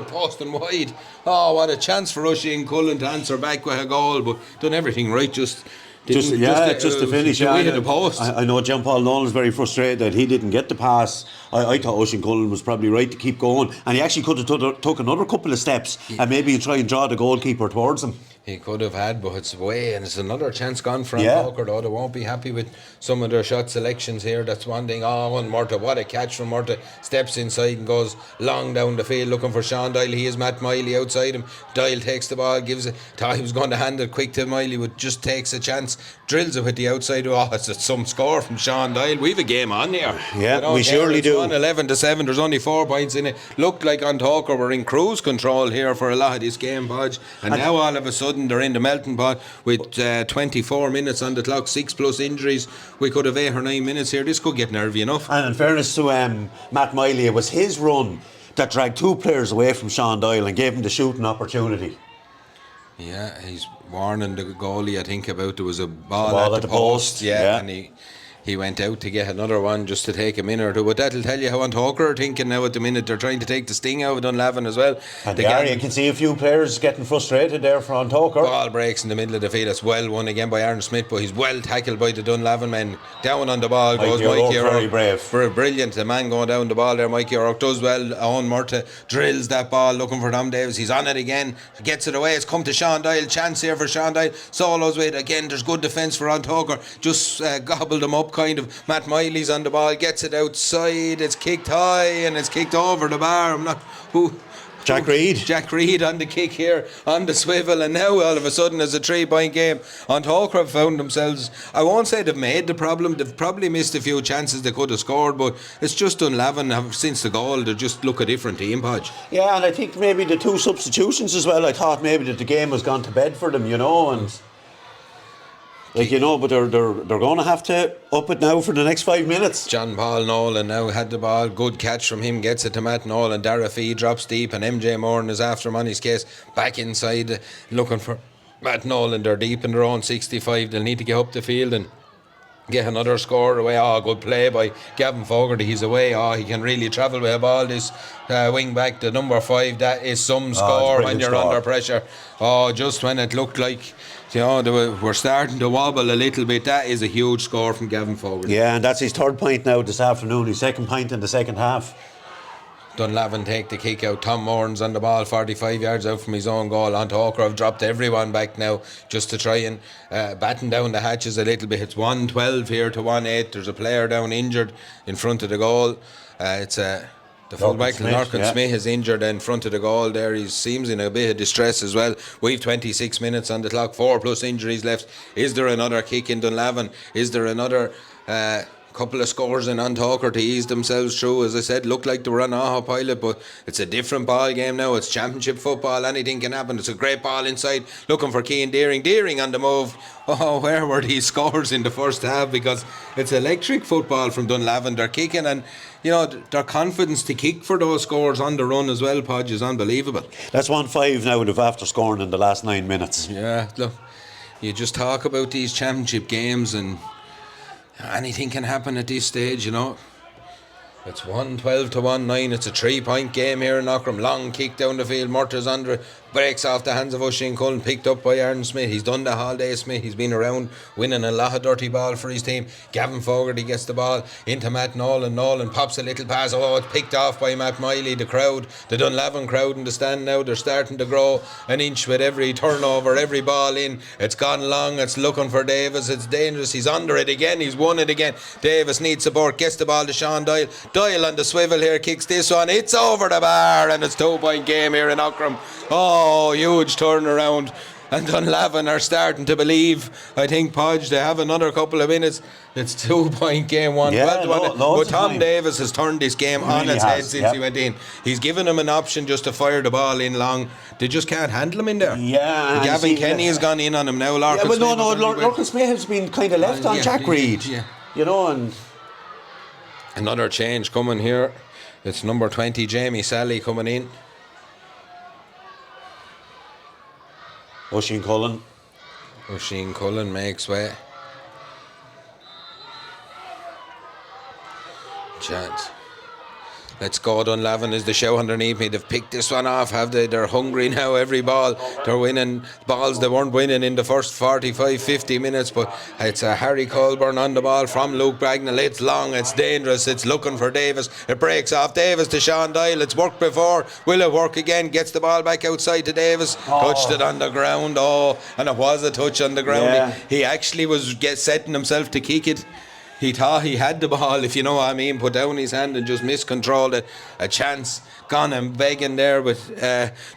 post and wide. Oh, what a chance for Oisin Cullen to answer back with a goal, but done everything right. Just to finish. The post. I know John Paul Nolan is very frustrated that he didn't get the pass. I thought Oisin Cullen was probably right to keep going, and he actually could have took another couple of steps and maybe try and draw the goalkeeper towards him. He could have had, but it's away, and it's another chance gone for Tóchar though. They won't be happy with some of their shot selections here. That's one thing. Oh, and Murtagh, what a catch from Murtagh. Steps inside and goes long down the field looking for Sean Doyle. He is Matt Miley outside him. Doyle takes the ball, gives it. Thought he was going to hand it quick to Miley, but just takes a chance. Drills it with the outside. Oh, it's some score from Sean Doyle. We've a game on here. Yeah, you know, we surely do. 11 to 7. There's only 4 points in it. Looked like on Tóchar were in cruise control here for a lot of this game, Podge. And now all of a sudden they're in the melting pot with 24 minutes on the clock, 6+ injuries. We could have 8 or 9 minutes here. This could get nervy enough. And in fairness to Matt Miley, it was his run that dragged 2 players away from Sean Doyle and gave him the shooting opportunity. Yeah, he's warning the goalie, I think, about there was a ball at the post. Yeah, and he went out to get another one just to take a minute or two. But that'll tell you how Tóchar are thinking now at the minute. They're trying to take the sting out of Dunlavin as well. And you can see a few players getting frustrated there from Tóchar. Ball breaks in the middle of the field. It's well won again by Aaron Smith, but he's well tackled by the Dunlavin men. Down on the ball goes Mikey O'Rourke. Very brave. Brilliant. The man going down the ball there, Mikey O'Rourke, does well. Owen Murtagh drills that ball looking for Tom Davis. He's on it again. Gets it away. It's come to Sean Doyle. Chance here for Sean Doyle. Solos with it. Again, there's good defence for Tóchar. Just gobbled them up kind of. Matt Miley's on the ball, gets it outside, it's kicked high and it's kicked over the bar. Jack Reid on the kick here, on the swivel, and now all of a sudden it's a 3-point game. And Tóchar have found themselves, I won't say they've made the problem, they've probably missed a few chances they could have scored, but it's just Dunlavin since the goal, they just look a different team, Podge. Yeah, and I think maybe the 2 substitutions as well, I thought maybe that the game was gone to bed for them, you know, and like, you know, but they're going to have to up it now for the next 5 minutes. John Paul Nolan now had the ball. Good catch from him. Gets it to Matt Nolan. Darragh Fee drops deep, and MJ Moran is after him on his case. Back inside, looking for Matt Nolan. They're deep in their own 65. They'll need to get up the field and get another score away. Oh, good play by Gavin Fogarty. He's away. Oh, he can really travel with a ball. This wing back, the number 5. That is some score when you're under pressure. Oh, just when it looked like, you know, we're starting to wobble a little bit. That is a huge score from Gavin Fogarty. Yeah, and that's his 3rd point now this afternoon. His 2nd point in the second half. Dunlavin take the kick out. Tom Moran's on the ball, 45 yards out from his own goal. Tóchar have dropped everyone back now just to try and batten down the hatches a little bit. It's 1-12 here to 1-8. There's a player down injured in front of the goal. It's The fullback, Smith, Larkin yeah. Smith, is injured in front of the goal there. He seems in a bit of distress as well. We've 26 minutes on the clock, 4+ injuries left. Is there another kick in Dunlavin? Is there another couple of scores in Tóchar to ease themselves through? As I said, looked like they were on autopilot, but it's a different ball game now. It's championship football. Anything can happen. It's a great ball inside, looking for Cian Deering. Deering on the move. Oh, where were these scores in the first half? Because it's electric football from Dunlavin. They're kicking, and you know, their confidence to kick for those scores on the run as well, Podge, is unbelievable. That's 1-5 now after scoring in the last 9 minutes. Yeah, look, you just talk about these championship games and anything can happen at this stage, you know. It's 1-12 to 1-9. It's a 3-point game here in Aughrim. Long kick down the field. Murtagh's under it. Breaks off the hands of Oisin Cullen. Picked up by Aaron Smith. He's done that all day, Smith. He's been around winning a lot of dirty ball for his team. Gavin Fogarty gets the ball into Matt Nolan. Nolan pops a little pass. Oh, it's picked off by Matt Miley. The crowd, the Dunlavin crowd in the stand now, they're starting to grow an inch with every turnover, every ball in. It's gone long. It's looking for Davis. It's dangerous. He's under it again. He's won it again. Davis needs support. Gets the ball to Sean Doyle. Doyle on the swivel here, kicks this one. It's over the bar, and it's 2-point game here in Aughrim. Oh, huge turnaround. And Dunlavin are starting to believe. I think, Podge, they have another couple of minutes. It's 2-point game, 1-12 to 1. But Tom Davis has turned this game on its head since he went in. He's given them an option just to fire the ball in long. They just can't handle him in there. Yeah. Gavin Kenny has gone in on him now. Larkin Smith Larkin Smith has been kind of left on Jack Reid. Yeah. You know, and another change coming here. It's number 20, Jamie Sally, coming in. Oisin Cullen. Oisin Cullen makes way. Chance. Let's go, Dunlavin is the show underneath me. They've picked this one off, have they? They're hungry now, every ball. They're winning balls they weren't winning in the first 45, 50 minutes, but it's a Harry Colburn on the ball from Luke Bagnall. It's long, it's dangerous, it's looking for Davis. It breaks off Davis to Sean Doyle. It's worked before. Will it work again? Gets the ball back outside to Davis. Touched it on the ground. And it was a touch on the ground. Yeah. He actually was setting himself to kick it. He thought he had the ball, if you know what I mean, put down his hand and just miscontrolled it. A chance gone and begging there with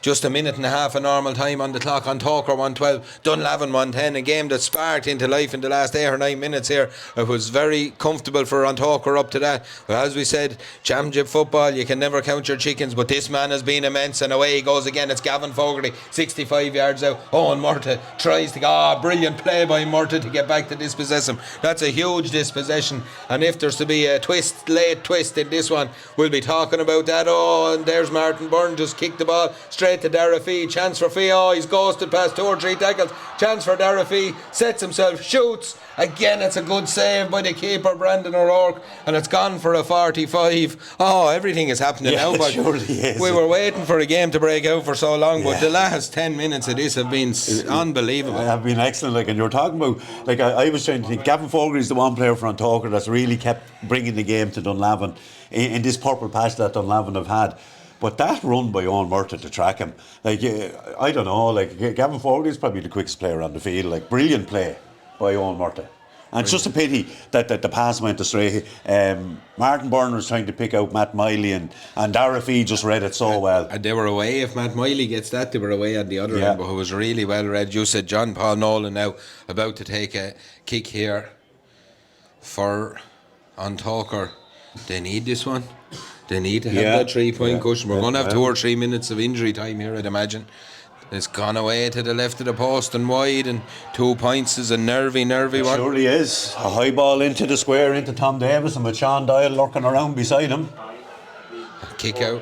just a minute and a half of normal time on the clock. On Tóchar 1-12, Dunlavin 1-10. A game that sparked into life in the last 8 or 9 minutes here. It was very comfortable for Tóchar up to that. But as we said, championship football, you can never count your chickens, but this man has been immense, and away he goes again. It's Gavin Fogarty, 65 yards out. And Murtagh tries to brilliant play by Murtagh to get back to dispossess him. That's a huge dispossession, and if there's to be a late twist in this one, we'll be talking about that. And there's Martin Byrne, just kicked the ball straight to Darragh. Chance for Fee. He's ghosted past 2 or 3 tackles. Chance for Darragh. Sets himself, shoots. Again, it's a good save by the keeper, Brandon O'Rourke, and it's gone for a 45. Everything is happening now. But surely is. We were waiting for a game to break out for so long, but the last 10 minutes of this have been unbelievable. Have been excellent. And you're talking about, I was trying to think, Gavin Fogarty's the one player for Tóchar that's really kept bringing the game to Dunlavin in this purple patch that Dunlavin have had. But that run by Owen Murtagh to track him, I don't know, Gavin Fogarty's probably the quickest player on the field. Brilliant play by Owen Murtagh. And it's just a pity that the pass went astray. Martin Byrne was trying to pick out Matt Miley, and Darragh just read it so well. And they were away. If Matt Miley gets that, they were away on the other end, but it was really well read. You said John Paul Nolan now about to take a kick here for Tóchar. They need this one. They need to have that 3-point cushion. We're going to have 2 or 3 minutes of injury time here, I'd imagine. It's gone away to the left of the post and wide, and 2 points is a nervy one. It surely is. A high ball into the square, into Tom Davis, and with Sean Doyle lurking around beside him. Kick out.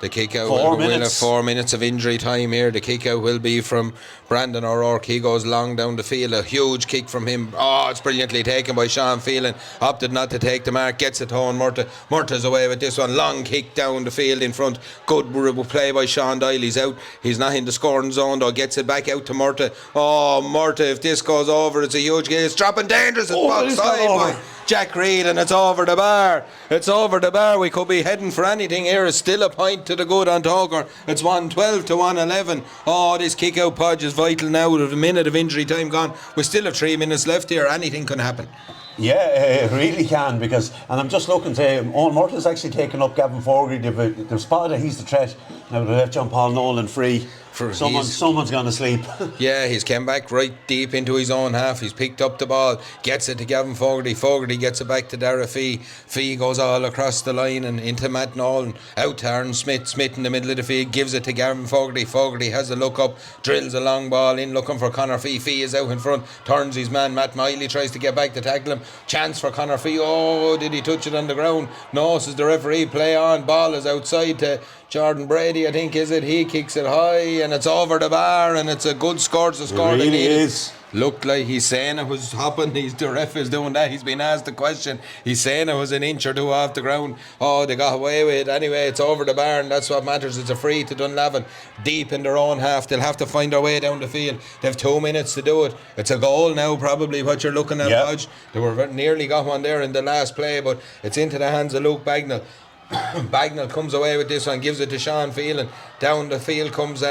The kick out 4 will have minutes. 4 minutes of injury time here. The kick out will be from Brandon O'Rourke. He goes long down the field. A huge kick from him. It's brilliantly taken by Sean Phelan. Opted not to take the mark. Gets it home. Murtagh's away with this one. Long kick down the field in front. Good play by Sean Doyle. He's out. He's not in the scoring zone though. Gets it back out to Murtagh. Murtagh, if this goes over, it's a huge game. It's dropping dangerous. It's box side by Jack Reid, and it's over the bar. It's over the bar. We could be heading for anything here. It's still a point to the good on Tóchar. It's 1-12 to 1-11. This kick out, Podge, is vital now with a minute of injury time gone. We still have 3 minutes left here. Anything can happen. Yeah, it really can, because, and I'm just looking to, Owen Murtaugh's actually taken up Gavin Fogarty. They've spotted that he's the threat. Now they left John Paul Nolan free. Someone's going to sleep. Yeah, he's came back right deep into his own half. He's picked up the ball, gets it to Gavin Fogarty. Fogarty gets it back to Darragh Fee. Fee goes all across the line and into Matt Nolan. Out to Aaron Smith. Smith in the middle of the field gives it to Gavin Fogarty. Fogarty has a look up, drills a long ball in looking for Conor Fee. Fee is out in front, turns his man. Matt Miley tries to get back to tackle him. Chance for Conor Fee. Oh, did he touch it on the ground? No, says the referee. Play on. Ball is outside to Jordan Brady, I think, is it? He kicks it high and it's over the bar, and it's a good score to score. It really is. Looked like he's saying it was hopping. The ref is doing that. He's been asked the question. He's saying it was an inch or two off the ground. Oh, they got away with it. Anyway, it's over the bar, and that's what matters. It's a free to Dunlavin, deep in their own half. They'll have to find their way down the field. They have 2 minutes to do it. It's a goal now, probably, what you're looking at, Hodge. They were nearly got one there in the last play, but it's into the hands of Luke Bagnall. Bagnall comes away with this one, gives it to Sean Phelan. Down the field comes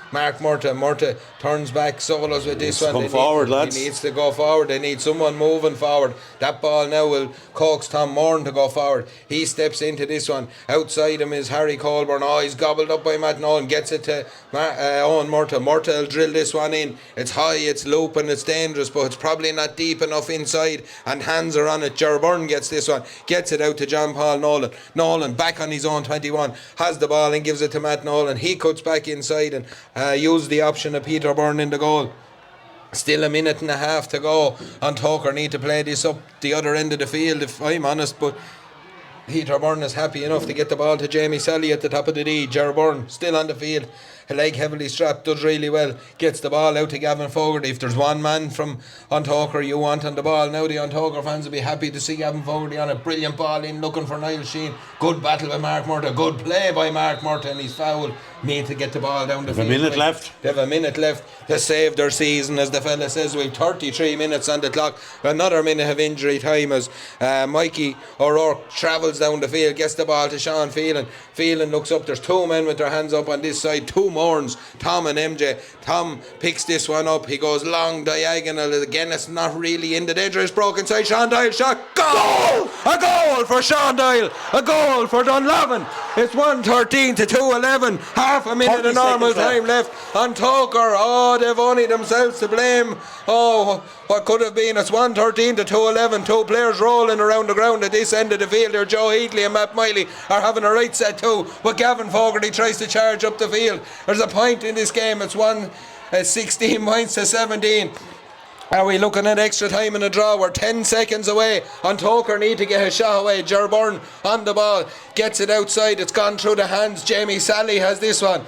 Mark Murtagh. Murtagh turns back, solos with this one. Come forward, lads. He needs to go forward. They need someone moving forward. That ball now will coax Tom Moran to go forward. He steps into this one. Outside him is Harry Colburn. Oh, he's gobbled up by Matt Nolan. Gets it to Owen Murtagh. Murtagh will drill this one in. It's high, it's looping, it's dangerous, but it's probably not deep enough inside, and hands are on it. Byrne gets this one. Gets it out to John Paul Nolan. Nolan back on his own 21. Has the ball and gives it to Matt Nolan. He cuts back inside and uses the option of Peter Byrne in the goal. Still a minute and a half to go, and Tóchar need to play this up the other end of the field, if I'm honest, but Peter Byrne is happy enough to get the ball to Jamie Sally at the top of the D. Ger Byrne still on the field, a leg heavily strapped, does really well, gets the ball out to Gavin Fogarty. If there's one man from Tóchar you want on the ball now, the Tóchar fans will be happy to see Gavin Fogarty on a brilliant ball in, looking for Niall Sheen. Good battle by Mark Murtagh, good play by Mark Murtagh, and he's foul. Need to get the ball down the field. They have a minute left to save their season, as the fella says. We've 33 minutes on the clock. Another minute of injury time as Mikey O'Rourke travels down the field, gets the ball to Sean Phelan. Phelan looks up. There's two men with their hands up on this side, two Morns, Tom and MJ. Tom picks this one up. He goes long diagonal. Again, it's not really in the danger. It's broken inside. Sean Doyle shot. Goal! A goal for Sean Doyle. A goal for Dunlavin. It's 1:13 to 2:11. Half a minute of normal time left on Tóchar. Oh, they've only themselves to blame. Oh, what could have been. It's 1:13 to 2:11. Two players rolling around the ground at this end of the field. There, Joe Heatley and Matt Miley are having a right set too, but Gavin Fogarty tries to charge up the field. There's a point in this game. It's 16 points to 17. Are we looking at extra time in a draw? We're 10 seconds away. And Tóchar need to get a shot away. Ger Byrne on the ball, gets it outside. It's gone through the hands. Jamie Sally has this one.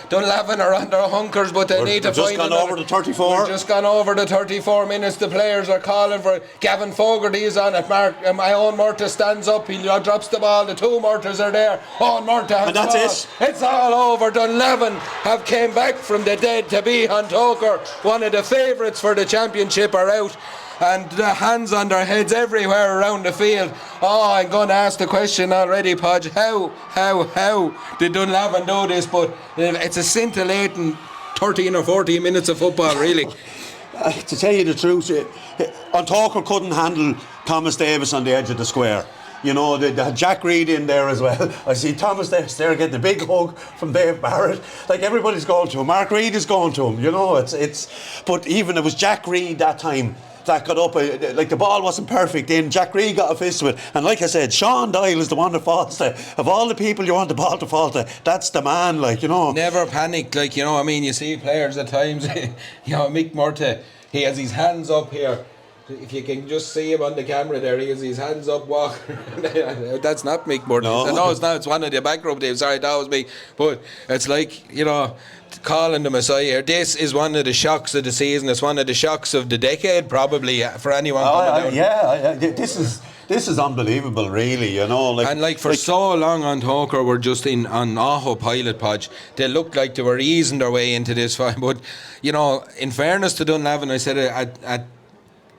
Dunlavin are on their hunkers, but they need to find another. Over the 34. We've just gone over the 34 minutes. The players are calling for it. Gavin Fogarty is on it. My own Murtagh stands up. He drops the ball. The two Murtaghs are there. Owen Murtagh has and that's it. It's all over. Dunlavin have came back from the dead to be on Tóchar. One of the favourites for the championship are out, and the hands on their heads everywhere around the field. Oh, I'm going to ask the question already, Podge. How did Dunlavin do this? But it's a scintillating 13 or 14 minutes of football, really. To tell you the truth, Tóchar couldn't handle Thomas Davis on the edge of the square. You know, they had Jack Reed in there as well. I see Thomas Davis there getting a big hug from Dave Barrett. Like, everybody's going to him. Mark Reed is going to him. You know, it's. But even it was Jack Reed that time that got up, like the ball wasn't perfect in. Jack Reed got a fist with it, and like I said, Sean Doyle is the one that falls to. Of all the people you want the ball to fall to, that's the man, like, you know. Never panic, like, you know, I mean, you see players at times, you know, Mick Murtagh, he has his hands up here. If you can just see him on the camera there, he has his hands up walking. That's not Mick Murtagh. No, it's not. It's one of the backroom teams. Sorry, that was me. But it's like, you know, calling the Messiah here. This is one of the shocks of the season. It's one of the shocks of the decade, probably, for anyone coming down. This is unbelievable, really, you know. Like for so long on Tóchar, we're just on autopilot, Podge. They looked like they were easing their way into this fight. But, you know, in fairness to Dunlavin, I said at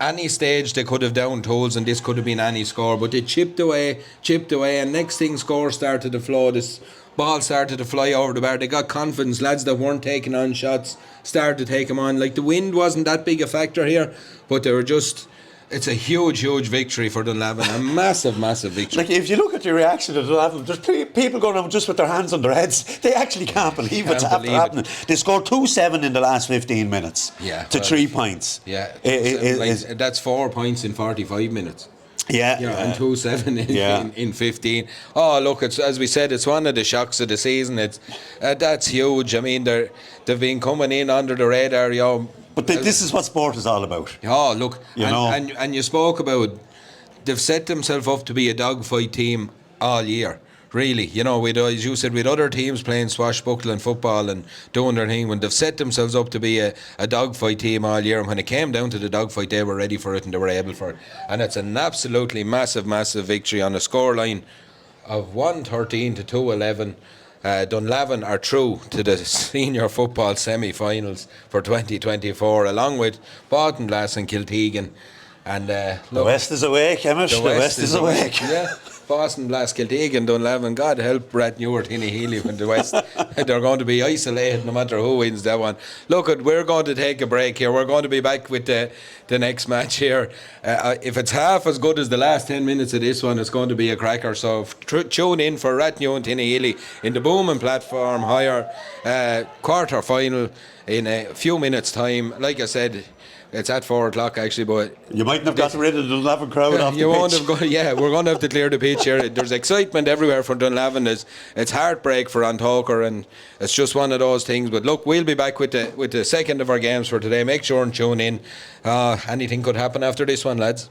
any stage they could have down tools and this could have been any score, but they chipped away, and next thing score started to flow. This ball started to fly over the bar. They got confidence. Lads that weren't taking on shots started to take them on. Like, the wind wasn't that big a factor here, but they were just It's a huge victory for Dunlavin. A massive victory. Like, if you look at the reaction of Dunlavin, there's people going on just with their hands on their heads. They actually can't believe what's happening. They scored 2-7 in the last 15 minutes to 3 points. Yeah, that's 4 points in 45 minutes. Yeah, and 2-7 in 15. Oh, look, it's, as we said, it's one of the shocks of the season. It's that's huge. I mean, they've been coming in under the radar, But this is what sport is all about. Oh, look, and you spoke about they've set themselves up to be a dogfight team all year. Really, as you said, with other teams playing swashbuckling football and doing their thing, when they've set themselves up to be a dogfight team all year, and when it came down to the dogfight, they were ready for it and they were able for it. And it's an absolutely massive victory on a scoreline of 113 to 211. Dunlavin are through to the senior football semi-finals for 2024, along with Baltinglass and Kiltegan. And the West is awake, Emmett. The West is awake. Yeah. Boston, Blass, Kiltegan, Dunlavin. God help Brett Newer, Tinny Healy in the West. They're going to be isolated no matter who wins that one. Look, we're going to take a break here. We're going to be back with the next match here. If it's half as good as the last 10 minutes of this one, it's going to be a cracker. So tune in for Ratnew and Tinny Healy in the Bowman Platform Higher quarter final in a few minutes' time. Like I said, it's at 4 o'clock actually, but you mightn't have got rid of the Dunlavin crowd off the pitch. You won't have got. Yeah, we're going to have to clear the pitch here. There's excitement everywhere for Dunlavin. It's heartbreak for Tóchar, and it's just one of those things. But look, we'll be back with the second of our games for today. Make sure and tune in. Anything could happen after this one, lads.